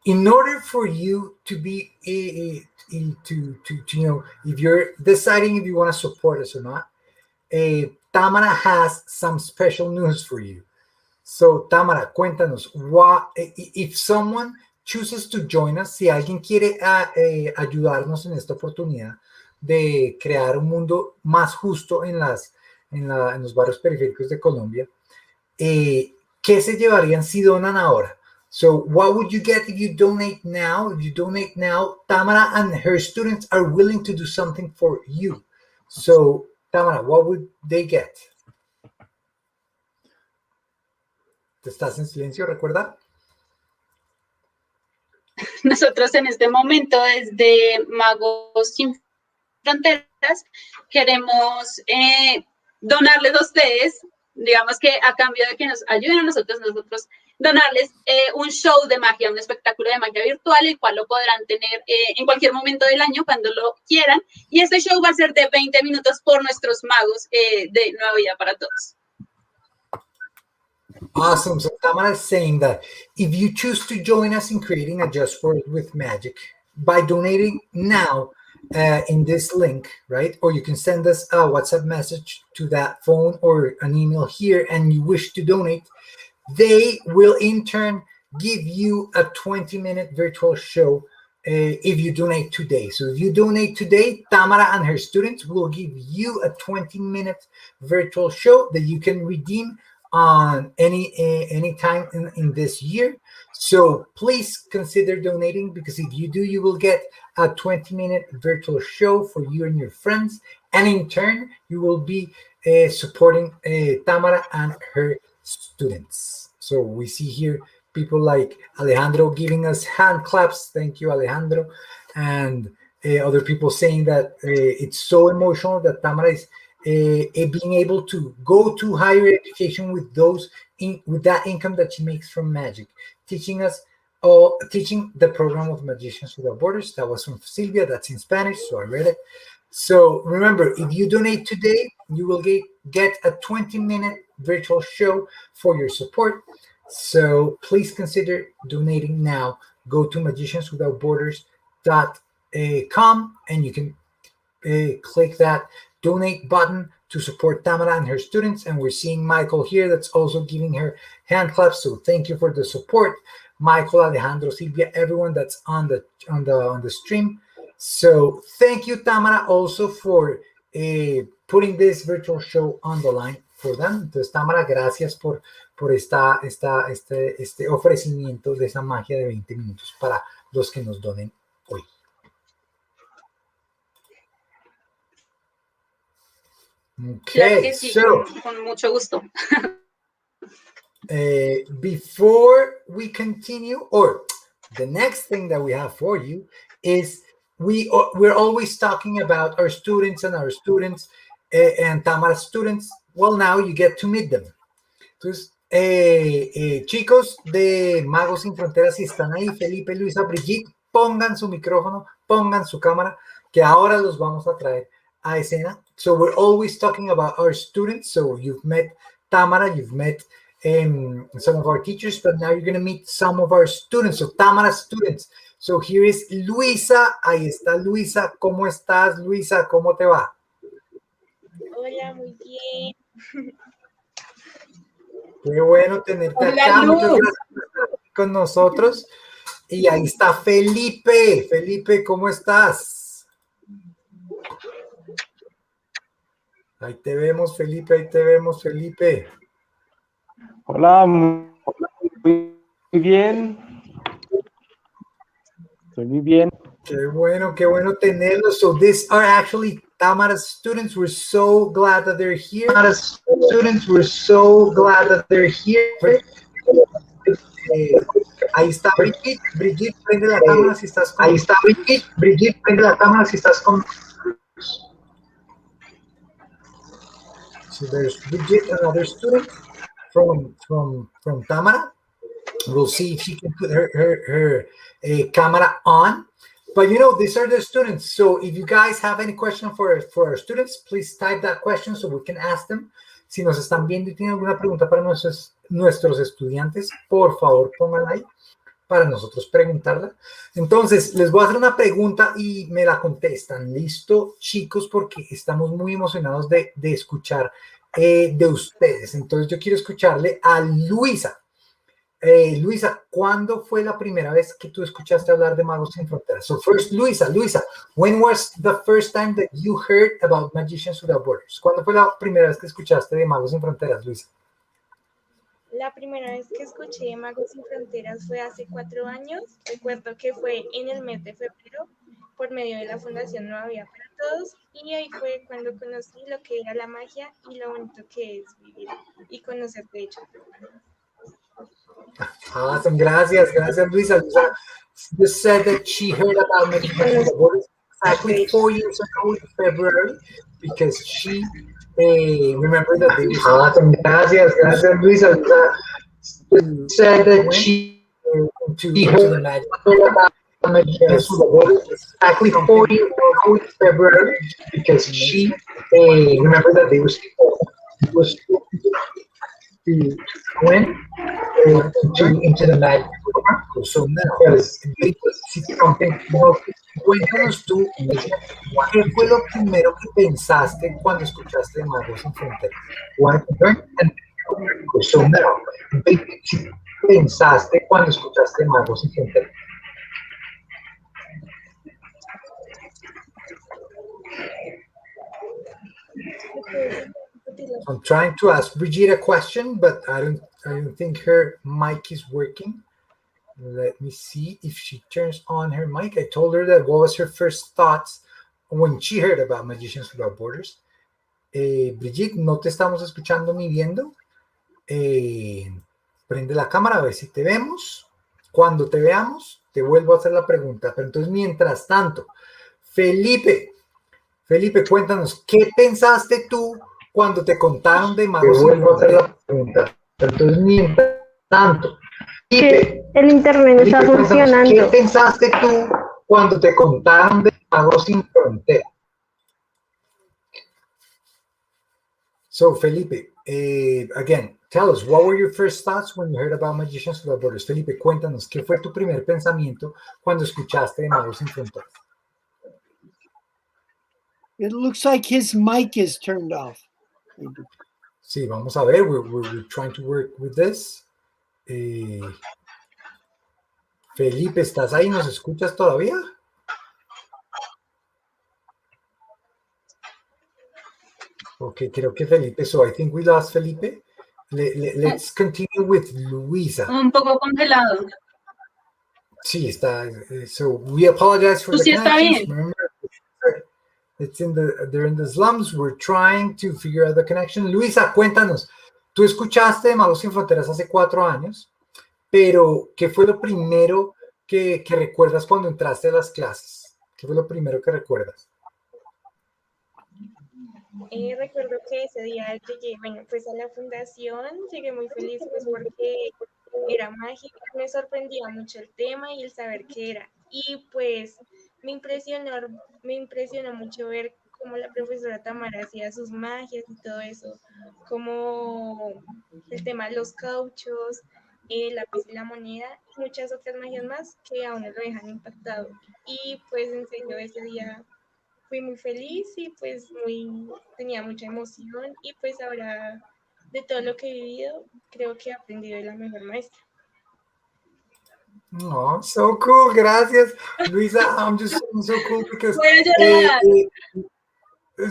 in order for you to be to you know, if you're deciding if you want to support us or not, Tamara has some special news for you. So, Tamara, cuéntanos, if someone chooses to join us, si alguien quiere ayudarnos en esta oportunidad de crear un mundo más justo en los barrios periféricos de Colombia, ¿qué se llevarían si donan ahora? So what would you get if you donate now? If you donate now, Tamara and her students are willing to do something for you. So, Tamara, what would they get? ¿Te estás en silencio, recuerda? Nosotros en este momento, desde Magos Sin Fronteras, queremos donarles a ustedes, digamos que a cambio de que nos ayuden a nosotros donarles un show de magia, un espectáculo de magia virtual, el cual lo podrán tener en cualquier momento del año cuando lo quieran. Y este show va a ser de 20 minutos por nuestros magos de Nueva Vida para Todos. Awesome. So Tamara is saying that if you choose to join us in creating a Just World with Magic by donating now in this link, right? Or you can send us a WhatsApp message to that phone or an email here and you wish to donate, they will in turn give you a 20-minute virtual show if you donate today. So if you donate today, Tamara and her students will give you a 20-minute virtual show that you can redeem on any time in this year. So please consider donating, because if you do, you will get a 20-minute virtual show for you and your friends, and in turn you will be supporting Tamara and her students. So we see here people like Alejandro giving us hand claps. Thank you, Alejandro. And other people saying that it's so emotional that Tamara is being able to go to higher education with with that income that she makes from magic, teaching the program of Magicians Without Borders. That was from Silvia. That's in Spanish, so I read it. So remember, if you donate today, you will get a 20-minute virtual show for your support. So please consider donating now. Go to magicianswithoutborders.com and you can click that donate button to support Tamara and her students. And we're seeing Michael here that's also giving her hand claps. So thank you for the support, Michael, Alejandro, Silvia, everyone that's on the stream. So thank you, Tamara, also for putting this virtual show on the line for them. Entonces, Tamara, gracias por este ofrecimiento de esa magia de 20 minutos para los que nos donen hoy. Claro Okay, que sí, so con mucho gusto. before we continue, or the next thing that we have for you is we're always talking about our students and Tamara students. Well, now you get to meet them. Entonces, chicos de Magos Sin Fronteras, si están ahí, Felipe, Luisa, Brigitte, pongan su micrófono, pongan su cámara, que ahora los vamos a traer a escena. So we're always talking about our students. So you've met Tamara, you've met some of our teachers, but now you're going to meet some of our students. So Tamara students. So here is Luisa. Ahí está Luisa. ¿Cómo estás, Luisa? ¿Cómo te va? Hola, muy bien. Qué bueno tenerte Hola, acá. Luz. Muchas gracias por estar aquí con nosotros. Y ahí está Felipe. Felipe, ¿cómo estás? Ahí te vemos, Felipe. Ahí te vemos, Felipe. Hola, muy bien. Estoy muy bien. Qué bueno tenerlos. So these are actually Tamara's students. We're so glad that they're here. Tamara's students, we're so glad that they're here. Ahí está Brigitte. Brigitte, prende la cámara si estás con. Ahí está Brigitte. Brigitte, prende la cámara si estás con. So there's Brigitte, another student from Tamara. We'll see if she can put her camera on. But you know, these are the students. So if you guys have any question for our students, please type that question so we can ask them. Si nos están viendo y tienen alguna pregunta para nuestros estudiantes, por favor pónganla ahí para nosotros preguntarla. Entonces, les voy a hacer una pregunta y me la contestan. ¿Listo, chicos? Porque estamos muy emocionados de escuchar de ustedes. Entonces, yo quiero escucharle a Luisa. Luisa, ¿cuándo fue la primera vez que tú escuchaste hablar de Magos Sin Fronteras? So first, Luisa, when was the first time that you heard about Magicians Without Borders? ¿Cuándo fue la primera vez que escuchaste de Magos Sin Fronteras, Luisa? La primera vez que escuché Magos Sin Fronteras fue hace 4 años. Recuerdo que fue en el mes de febrero por medio de la Fundación Nueva Vida para Todos, y ahí fue cuando conocí lo que era la magia y lo bonito que es vivir y conocer de hecho. Awesome. Gracias, Luisa. Luisa just said that she heard about Magicians Without Borders exactly 4 years ago in February because she remembered that they were. Awesome. Gracias, Luisa. Luisa said that she heard about Magicians Without Borders exactly 4 years ago in February because she remembered that they was to win into the magic program. So now, cuéntanos tú, ¿qué fue lo primero que pensaste cuando escuchaste de Magos Sin Fronteras? So now, ¿qué pensaste cuando escuchaste de Magos Sin Fronteras? I'm trying to ask Brigitte a question, but I don't think her mic is working. Let me see if she turns on her mic. I told her that what was her first thoughts when she heard about Magicians Without Borders. Brigitte, no te estamos escuchando ni viendo. Prende la cámara a ver si te vemos. Cuando te veamos, te vuelvo a hacer la pregunta. Pero entonces, mientras tanto, Felipe, cuéntanos, ¿qué pensaste tú cuando te contaron de Magos Sin Fronteras? Te vuelvo a hacer la pregunta. Pero entonces, mientras tanto, que el internet no está funcionando. ¿Qué pensaste tú cuando te contaron de Magos Sin Fronteras? So, Felipe, again, tell us, what were your first thoughts when you heard about Magicians Without Borders? Felipe, cuéntanos, ¿qué fue tu primer pensamiento cuando escuchaste de Magos Sin Fronteras? It looks like his mic is turned off. Sí, vamos a ver. We're trying to work with this. Felipe, ¿estás ahí? ¿Nos escuchas todavía? Ok, creo que Felipe. So I think we lost Felipe. Let's continue with Luisa. Un poco congelado. Sí, está. So we apologize for the Sí está connections. bien. Remember, they're in the slums. We're trying to figure out the connection. Luisa, cuéntanos. Tú escuchaste de Magos Sin Fronteras hace 4 años, pero ¿qué fue lo primero que recuerdas cuando entraste a las clases? ¿Qué fue lo primero que recuerdas? Recuerdo que ese día llegué, bueno, pues a la fundación, llegué muy feliz pues porque era mágica, me sorprendía mucho el tema y el saber qué era. Y pues me impresionó, me impresionó mucho ver cómo la profesora Tamara hacía sus magias y todo eso, como el tema de los cauchos, el lápiz y la moneda, y muchas otras magias más que a uno lo dejan impactado. Y pues en serio ese día fui muy feliz y pues tenía mucha emoción y pues ahora de todo lo que he vivido creo que he aprendido de la mejor maestra. Oh, so cool. Gracias, Luisa. I'm just so cool because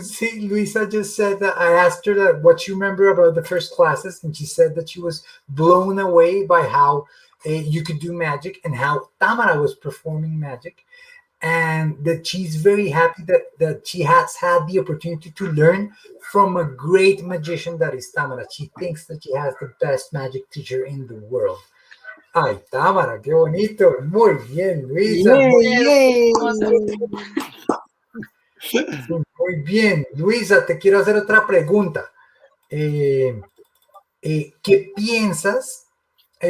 see, Luisa just said that I asked her that what you remember about the first classes, and she said that she was blown away by how you could do magic and how Tamara was performing magic, and that she's very happy that she has had the opportunity to learn from a great magician that is Tamara. She thinks that she has the best magic teacher in the world. Ay, Tamara, qué bonito. Muy bien, Luisa. Muy bien. Luisa, te quiero hacer otra pregunta. ¿Qué piensas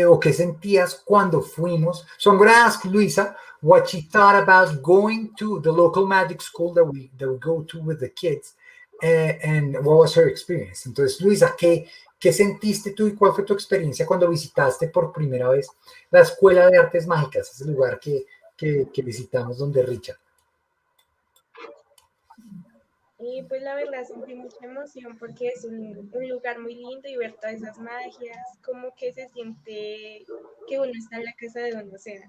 o qué sentías cuando fuimos? So I'm going to ask Luisa what she thought about going to the local magic school that we go to with the kids, and what was her experience. Entonces, Luisa, ¿qué sentiste tú y cuál fue tu experiencia cuando visitaste por primera vez la Escuela de Artes Mágicas, ese lugar que visitamos donde Richard? Y pues la verdad sentí mucha emoción porque es un lugar muy lindo y ver todas esas magias, como que se siente que uno está en la casa de donde sea.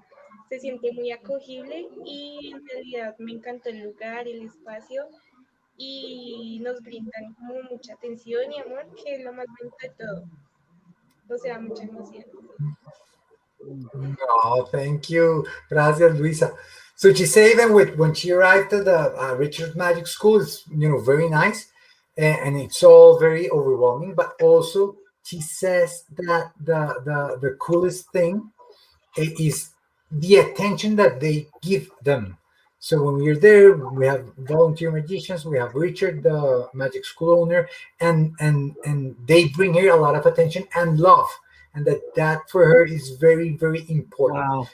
Se siente muy acogible y en realidad me encantó el lugar, el espacio y nos brindan como mucha atención y amor, que es lo más bonito de todo. O sea, mucha emoción. Oh, thank you. Gracias, Luisa. So she said even when she arrived at the Richard Magic School, it's very nice, and it's all very overwhelming. But also, she says that the coolest thing is the attention that they give them. So when we're there, we have volunteer magicians, we have Richard, the magic school owner, and they bring her a lot of attention and love, and that for her is very, very important. Wow.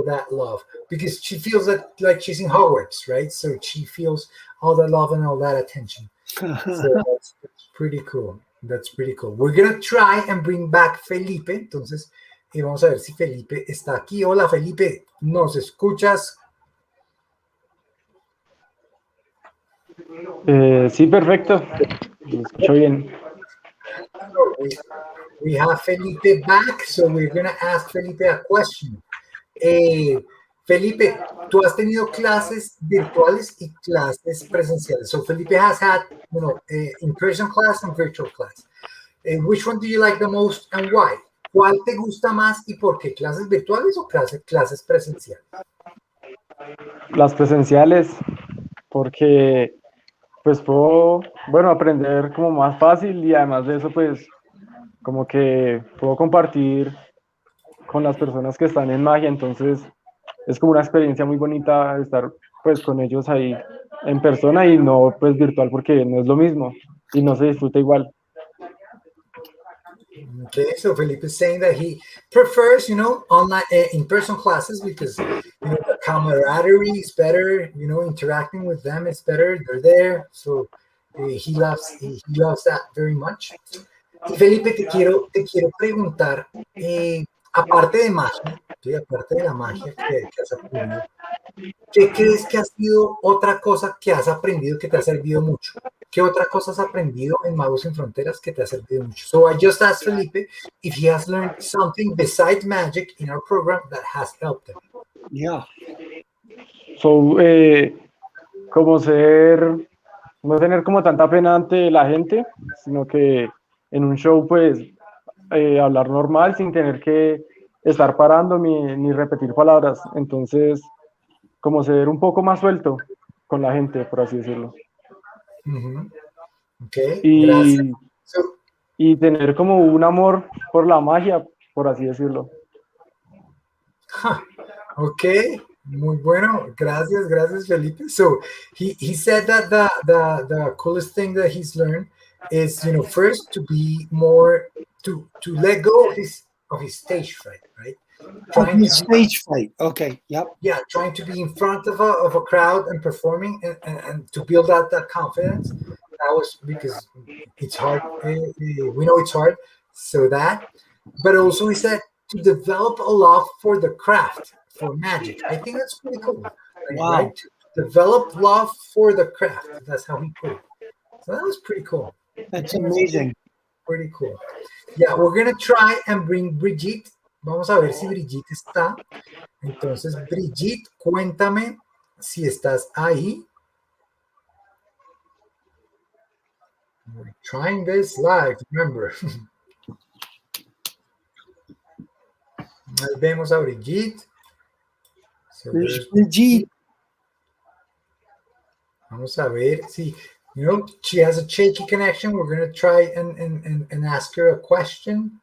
That love, because she feels that like she's in Hogwarts, right? So she feels all that love and all that attention. So that's pretty cool. That's pretty cool. We're gonna try and bring back Felipe. Entonces, y vamos a ver si Felipe está aquí. Hola, Felipe, ¿nos escuchas? Sí, perfecto. Me escucho bien. We have Felipe back, so we're gonna ask Felipe a question. Felipe, tú has tenido clases virtuales y clases presenciales. So Felipe has had, in-person class and virtual class. Which one do you like the most and why? ¿Cuál te gusta más y por qué? ¿Clases virtuales o clases presenciales? Las presenciales, porque pues puedo, aprender como más fácil y además de eso, pues como que puedo compartir con las personas que están en magia, entonces es como una experiencia muy bonita estar pues con ellos ahí en persona y no pues virtual porque no es lo mismo y no se disfruta igual. Okay, so Felipe is saying that he prefers, online, in-person classes because, the camaraderie is better, interacting with them is better, they're there, so he loves that very much. Y Felipe, te quiero preguntar, aparte de magia, ¿sí? Aparte de la magia que has aprendido, ¿qué crees que ha sido otra cosa que has aprendido que te ha servido mucho? ¿Qué otra cosa has aprendido en Magos Sin Fronteras que te ha servido mucho? So I just asked Felipe if he has learned something besides magic in our program that has helped him. Yeah. So, no tener como tanta pena ante la gente, sino que en un show pues hablar normal sin tener que estar parando ni repetir palabras. Entonces, como ser un poco más suelto con la gente, por así decirlo. Mhm. Okay, gracias. y, So, y tener como un amor por la magia, por así decirlo. huh, okay, muy bueno. Gracias, gracias, Felipe. So he said that the coolest thing that he's learned is, you know, first to be more to let go of his stage fright, right? Trying Okay, to be, stage fright. Okay, yep. yeah, trying to be in front of a crowd and performing, and to build out that confidence. That was because it's hard. We know it's hard. So that, but also he said to develop a love for the craft, for magic. I think that's pretty cool, right? Wow, To develop love for the craft. That's how he put it. So that was pretty cool. that's That was amazing. pretty cool. Yeah, we're gonna try and bring Brigitte. Vamos a ver si Brigitte está. Entonces, Brigitte, cuéntame si estás ahí. We're trying this live, remember. Ahí vemos a Brigitte. So There's there's Brigitte. Vamos a ver si, you know, she has a shaky connection. We're going to try and ask her a question.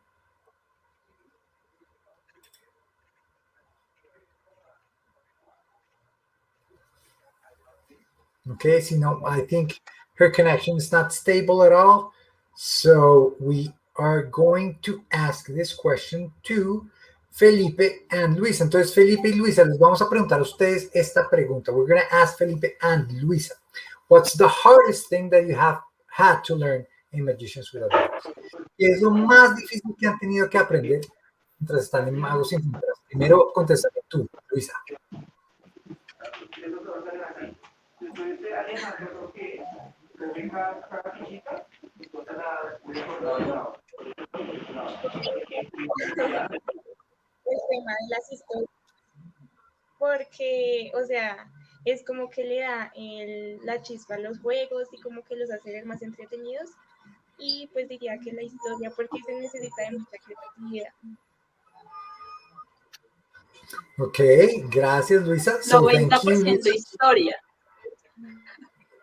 Okay, so no, I think her connection is not stable at all. So we are going to ask this question to Felipe and Luisa. Entonces, Felipe y Luisa, les vamos a preguntar a ustedes esta pregunta. We're going to ask Felipe and Luisa, what's the hardest thing that you have had to learn in Magicians Without Borders? ¿Qué es lo más difícil que han tenido que aprender mientras están en Magos Sin Fronteras? Primero, contestate tú, Luisa. El tema de las historias, porque, o sea, es como que le da la chispa a los juegos y como que los hace ver más entretenidos. Y pues diría que la historia, porque se necesita de mucha creatividad. Okay, gracias, Luisa. So thank you, 90% Luisa. historia.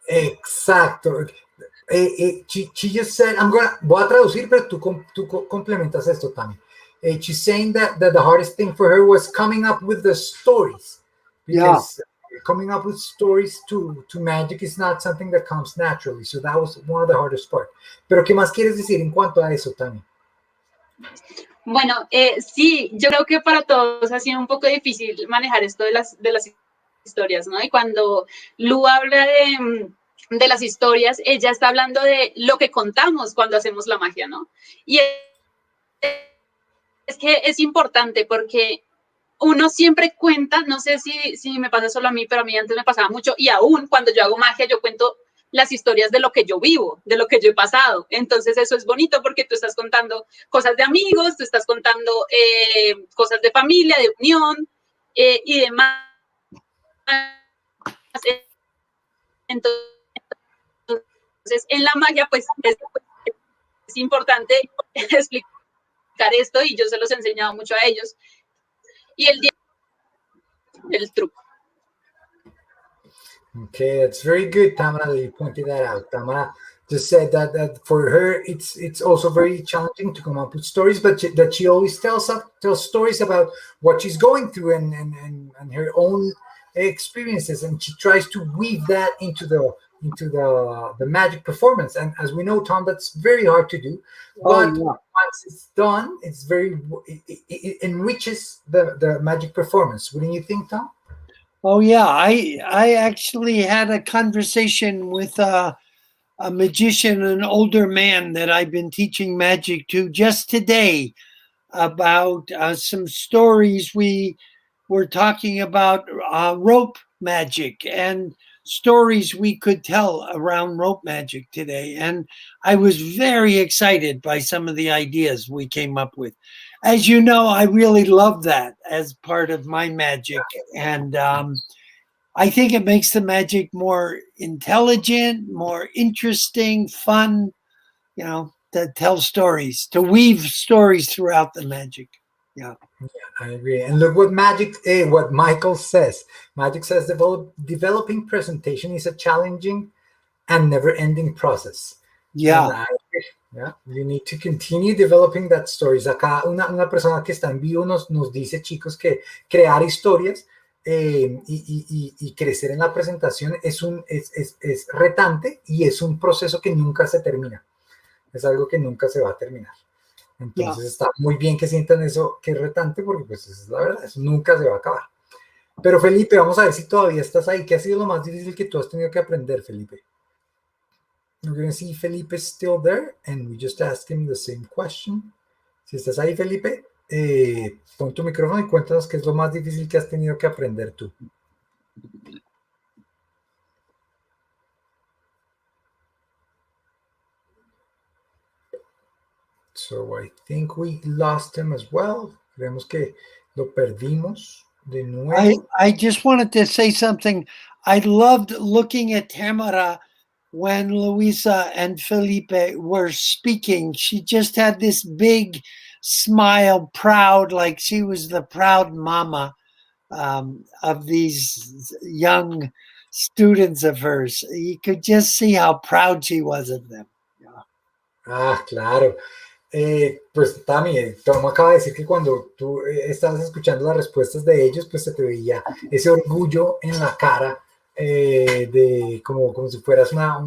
Exacto. She just said, voy a traducir, pero tú complementas esto también. She's saying that the hardest thing for her was coming up with the stories, because coming up with stories to magic is not something that comes naturally. So that was one of the hardest part. Pero ¿qué más quieres decir en cuanto a eso, Tami? Bueno, sí, yo creo que para todos ha sido un poco difícil manejar esto de las historias, ¿no? Y cuando Lu habla de las historias, ella está hablando de lo que contamos cuando hacemos la magia, ¿no? Y es que es importante porque uno siempre cuenta, no sé si me pasa solo a mí, pero a mí antes me pasaba mucho, y aún cuando yo hago magia, yo cuento las historias de lo que yo vivo, de lo que yo he pasado. Entonces eso es bonito porque tú estás contando cosas de amigos, tú estás contando cosas de familia, de unión y demás. Entonces en la magia pues es importante explicar esto y yo se los he enseñado mucho a ellos. Y el truco. Okay, that's very good, Tamara, that you pointed that out. Tamara just said that for her, it's also very challenging to come up with stories, but that she always tells stories about what she's going through and her own experiences, and she tries to weave that into the magic performance. And as we know, Tom, that's very hard to do. But once it's done, it enriches the magic performance. Wouldn't you think, Tom? Oh yeah, I actually had a conversation with a magician, an older man that I've been teaching magic to just today about some stories. We were talking about rope magic and stories we could tell around rope magic today. And I was very excited by some of the ideas we came up with. As you know, I really love that as part of my magic. And I think it makes the magic more intelligent, more interesting, fun, to tell stories, to weave stories throughout the magic. Yeah, I agree. And look what Michael says. Magic says developing presentation is a challenging and never-ending process. Yeah. Yeah, you need to continue developing that stories. Acá una persona que está en vivo nos dice, chicos, que crear historias y crecer en la presentación es retante y es un proceso que nunca se termina. Es algo que nunca se va a terminar. Entonces está muy bien que sientan eso, que es retante, porque pues es la verdad, eso nunca se va a acabar. Pero Felipe, vamos a ver si todavía estás ahí. ¿Qué ha sido lo más difícil que tú has tenido que aprender, Felipe? We're going to see Felipe is still there, and we just asked him the same question. Si estás ahí, Felipe, pon tu micrófono y cuéntanos qué es lo más difícil que has tenido que aprender tú. So I think we lost him as well. Creemos que lo perdimos de nuevo. I just wanted to say something. I loved looking at Tamara when Luisa and Felipe were speaking. She just had this big smile, proud, like she was the proud mama of these young students of hers. You could just see how proud she was of them. Ah, claro. Pues Tami, Tom acaba de decir que cuando tú estabas escuchando las respuestas de ellos, pues se te veía ese orgullo en la cara de como si fueras una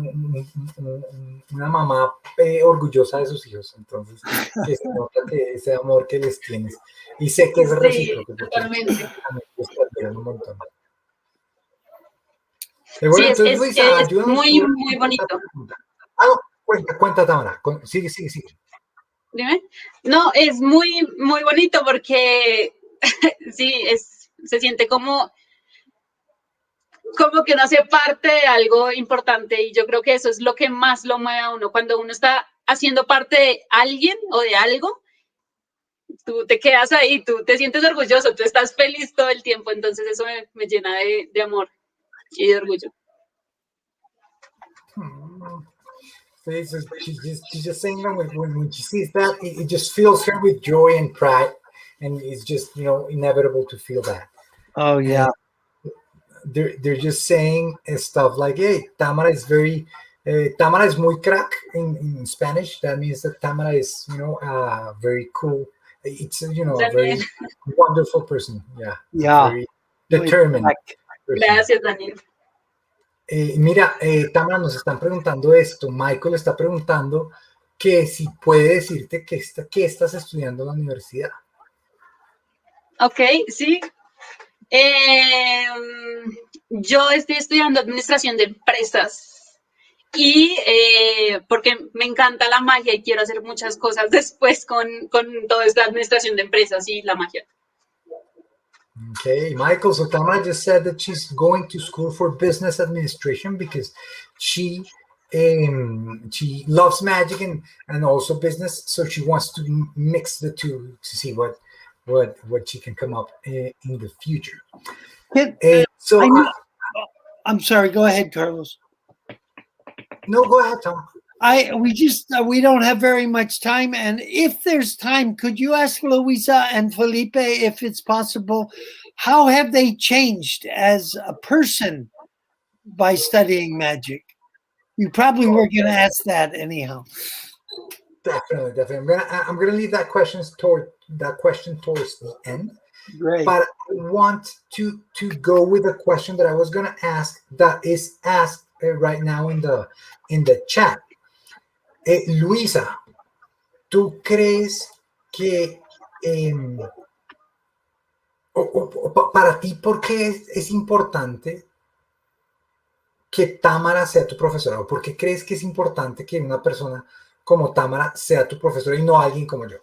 mamá orgullosa de sus hijos. Entonces, que se nota que ese amor que les tienes. Y sé que es recíproco. Totalmente. Un montón. Sí, Bueno, entonces, Luisa, es ayúdanos. muy, muy bonito. Cuenta, Tamara. Sigue. Dime. No, es muy, muy bonito porque sí, se siente como que uno hace parte de algo importante y yo creo que eso es lo que más lo mueve a uno. Cuando uno está haciendo parte de alguien o de algo, tú te quedas ahí, tú te sientes orgulloso, tú estás feliz todo el tiempo, entonces eso me llena de amor y de orgullo. So she's just saying that when she sees that, it just fills her with joy and pride, and it's just inevitable to feel that. Oh yeah. They're just saying stuff like, "Hey, Tamara is Tamara is muy crack in Spanish. That means that Tamara is very cool. It's a very wonderful person. Yeah. Very determined. Gracias, Daniel. Mira, Tamara, nos están preguntando esto. Michael está preguntando que si puede decirte que estás estudiando en la universidad. Ok, sí. Yo estoy estudiando administración de empresas y porque me encanta la magia y quiero hacer muchas cosas después con toda esta administración de empresas y la magia. Okay, Michael, so Tamara just said that she's going to school for business administration because she loves magic and also business, so she wants to mix the two to see what she can come up in the future. I'm sorry. Go ahead, Carlos. No, go ahead, Tom. We don't have very much time, and if there's time, could you ask Luisa and Felipe if it's possible, how have they changed as a person by studying magic? You probably were going to ask that anyhow. Definitely. I'm gonna leave that question towards the end. Great. But I want to go with a question that I was gonna ask that is asked right now in the chat. Luisa, ¿tú crees que para ti por qué es importante que Tamara sea tu profesora? ¿O por qué crees que es importante que una persona como Tamara sea tu profesora y no alguien como yo?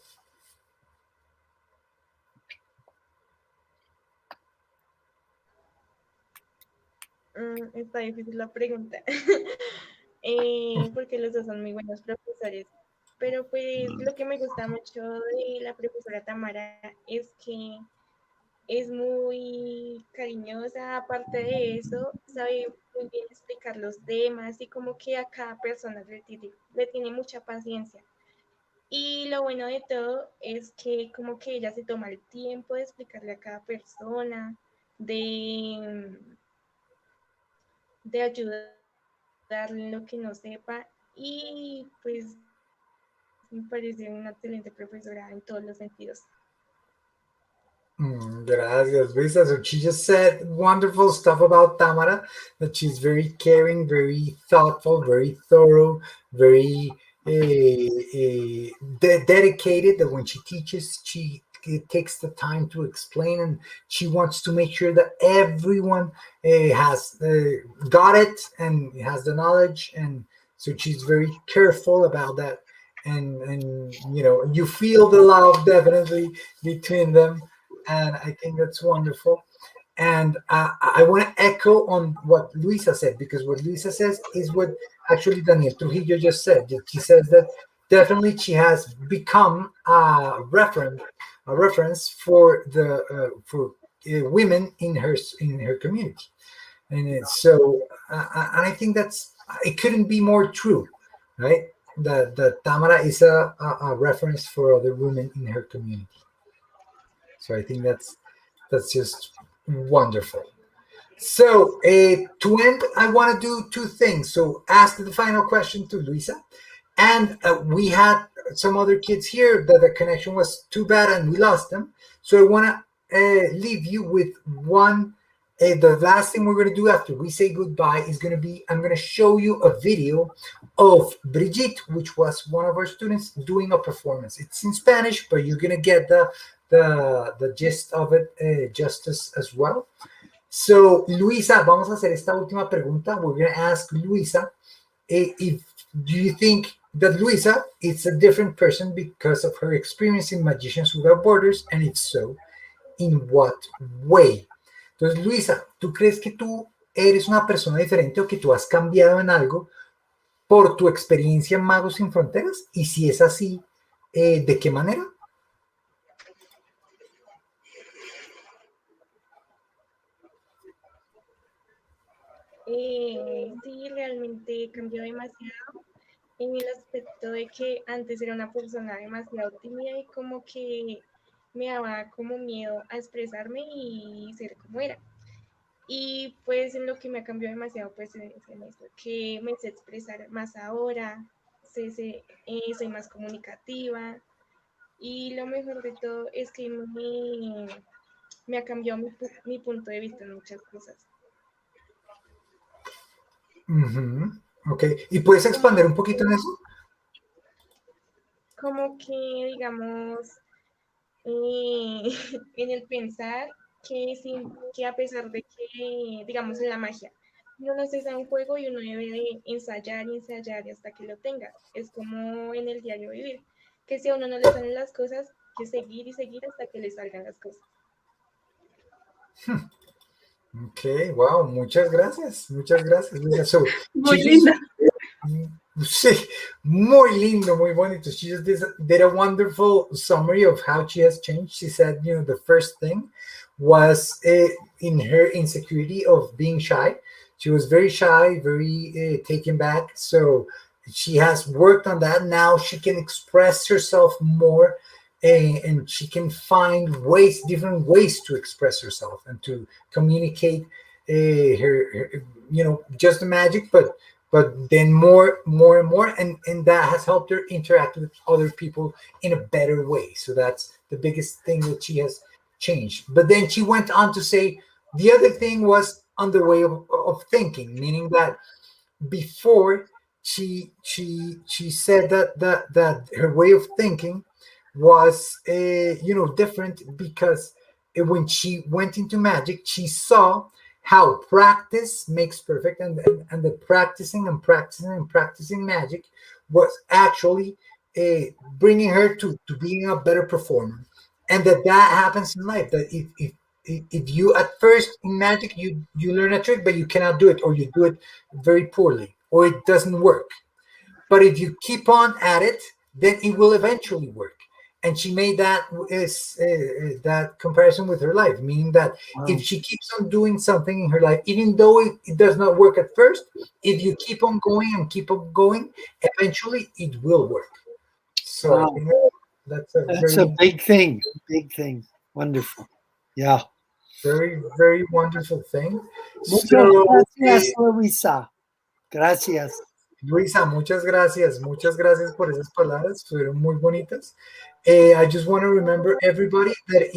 Está difícil la pregunta, porque los dos son muy buenos profesores. Pero pues lo que me gusta mucho de la profesora Tamara es que es muy cariñosa, aparte de eso, sabe muy bien explicar los temas y como que a cada persona le tiene mucha paciencia. Y lo bueno de todo es que como que ella se toma el tiempo de explicarle a cada persona, de ayudar darle en lo que no sepa y pues me parece una excelente profesora en todos los sentidos. Gracias, Luisa. So she just said wonderful stuff about Tamara, that she's very caring, very thoughtful, very thorough, very dedicated, that when she teaches, she takes the time to explain, and she wants to make sure that everyone has got it and has the knowledge. And so she's very careful about that. And you feel the love definitely between them, and I think that's wonderful. And I want to echo on what Luisa said, because what Luisa says is what actually Daniel Trujillo just said. She says that definitely she has become a reference for the for women in her community, and and I think that's, it couldn't be more true, right? That Tamara is a reference for other women in her community. So I think that's just wonderful. So to end, I want to do two things. So ask the final question to Luisa, and we had some other kids here that the connection was too bad and we lost them. So I want to leave you with one. The last thing we're going to do after we say goodbye is going to be, I'm going to show you a video of Brigitte, which was one of our students, doing a performance. It's in Spanish, but you're going to get the gist of it just as well. So, Luisa, vamos a hacer esta última pregunta. We're going to ask Luisa, if do you think that Luisa is a different person because of her experience in Magicians Without Borders, and if so, in what way? Entonces, Luisa, ¿tú crees que tú eres una persona diferente o que tú has cambiado en algo por tu experiencia en Magos Sin Fronteras? Y si es así, ¿de qué manera? Sí, realmente cambió demasiado en el aspecto de que antes era una persona demasiado tímida y como que me daba como miedo a expresarme y ser como era. Y pues en lo que me ha cambiado demasiado pues es en eso, que me sé expresar más ahora, soy más comunicativa y lo mejor de todo es que me ha cambiado mi punto de vista en muchas cosas. Ok, ¿y puedes expandir un poquito en eso? Como que, digamos, en el pensar que a pesar de que, digamos, en la magia, uno no se sabe un juego y uno debe de ensayar y ensayar y hasta que lo tenga. Es como en el diario vivir, que si a uno no le salen las cosas, que seguir y seguir hasta que le salgan las cosas. Ok, wow, muchas gracias, Luisa. So, Muy linda. Sí, muy lindo, muy bonito. She just did a wonderful summary of how she has changed. She said, the first thing was in her insecurity of being shy. She was very shy, very taken back. So she has worked on that. Now she can express herself more, and she can find different ways to express herself and to communicate her, just the magic, but then more and more, and that has helped her interact with other people in a better way. So that's the biggest thing that she has changed. But then she went on to say the other thing was on the way of thinking, meaning that before she said that her way of thinking was different, because when she went into magic, she saw how practice makes perfect, and the practicing and practicing and practicing magic was actually bringing her to being a better performer, and that happens in life. That if you at first in magic you learn a trick but you cannot do it, or you do it very poorly, or it doesn't work, but if you keep on at it, then it will eventually work. And she made that comparison with her life, meaning that if she keeps on doing something in her life, even though it does not work at first, if you keep on going and keep on going, eventually it will work. So I think that's a big thing. Wonderful. Yeah. Very, very wonderful thing. Muchas gracias, Luisa. Gracias. Luisa, muchas gracias por esas palabras, fueron muy bonitas. I just want to remember everybody that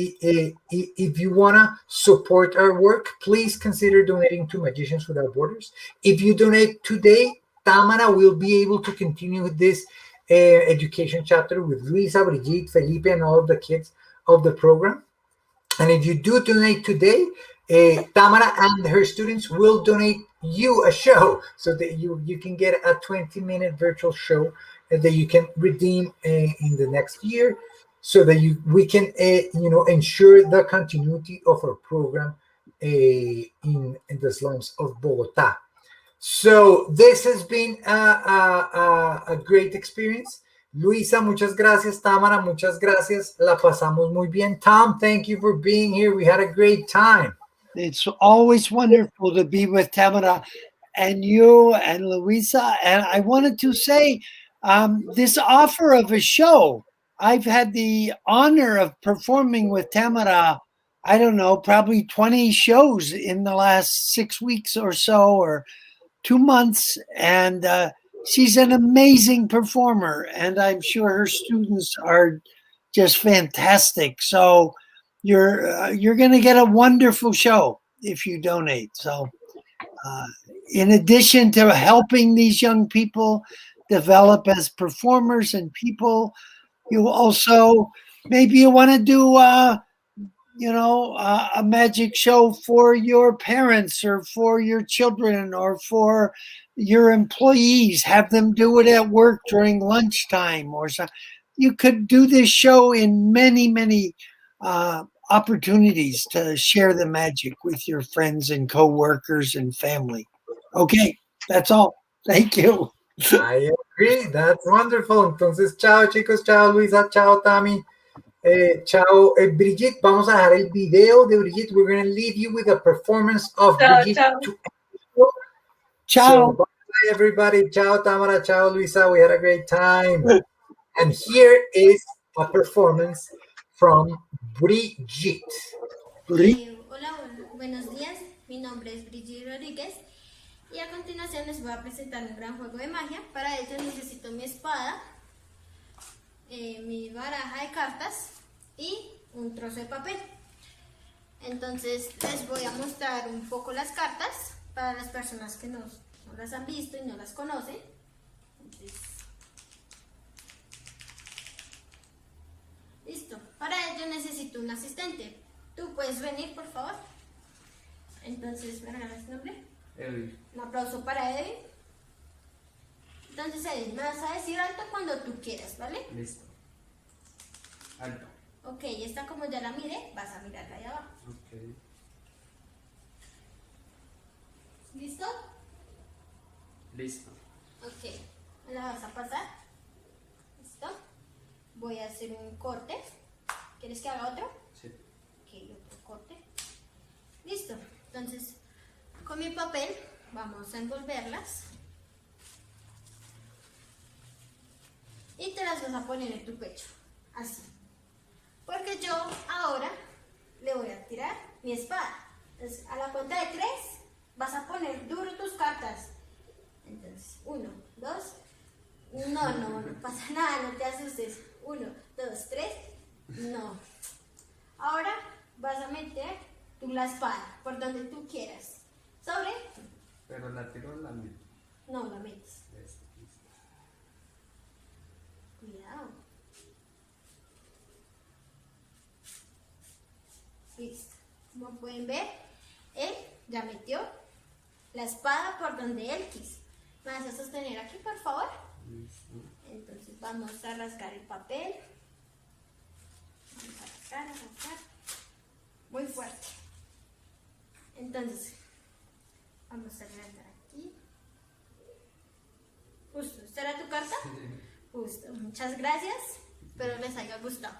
if you want to support our work, please consider donating to Magicians Without Borders. If you donate today, Tamara will be able to continue with this education chapter with Luisa, Brigitte, Felipe, and all of the kids of the program. And if you do donate today, Tamara and her students will donate you a show so that you can get a 20-minute virtual show that you can redeem in the next year so that we can ensure the continuity of our program in the slums of Bogota. So this has been a great experience. Luisa, muchas gracias. Tamara, muchas gracias. La pasamos muy bien. Tom, thank you for being here. We had a great time. It's always wonderful to be with Tamara and you and Luisa. And I wanted to say this offer of a show, I've had the honor of performing with Tamara, I don't know, probably 20 shows in the last 6 weeks or so, or 2 months. And she's an amazing performer. And I'm sure her students are just fantastic. So you're going to get a wonderful show if you donate. So in addition to helping these young people develop as performers and people, you also, maybe you want to do a magic show for your parents or for your children or for your employees, have them do it at work during lunchtime or something. You could do this show in many opportunities to share the magic with your friends and co-workers and family. Okay, that's all. Thank you. I agree. That's wonderful. Entonces, chao chicos, chao Luisa, chao Tami, chao Brigitte. Vamos a dejar el video de Brigitte. We're going to leave you with a performance of Brigitte. Ciao. So, bye everybody. Ciao Tamara, ciao Luisa. We had a great time. And here is a performance from Brigitte. Hola, buenos días. Mi nombre es Brigitte Rodríguez y a continuación les voy a presentar un gran juego de magia. Para ello necesito mi espada, mi baraja de cartas y un trozo de papel. Entonces les voy a mostrar un poco las cartas para las personas que no las han visto y no las conocen. Entonces, listo. Para ello necesito un asistente. ¿Tú puedes venir, por favor? Entonces, ¿me regalas tu nombre? Edwin. Un aplauso para Edwin. Entonces, Edwin, me vas a decir alto cuando tú quieras, ¿vale? Listo. Alto. Ok, esta como ya la miré, vas a mirarla allá abajo. Ok. ¿Listo? Listo. Ok, me la vas a pasar. ¿Listo? Voy a hacer un corte. ¿Quieres que haga otro? Sí. Ok, otro corte. Listo. Entonces, con mi papel vamos a envolverlas. Y te las vas a poner en tu pecho. Así. Porque yo ahora le voy a tirar mi espada. Entonces, a la cuenta de 3 vas a poner duro tus cartas. Entonces, 1, 2. No pasa nada, no te asustes. 1, 2, 3. No. Ahora vas a meter tú la espada por donde tú quieras. ¿Sobre? Pero la tiro o la meto. No, la metes. Listo. Cuidado. Listo. Como pueden ver, él ya metió la espada por donde él quiso. ¿Me vas a sostener aquí, por favor? Listo. Entonces vamos a rasgar el papel. Vamos a rascar. Muy fuerte. Entonces, vamos a levantar aquí. Justo, ¿esta era tu carta? Justo, muchas gracias. Espero les haya gustado.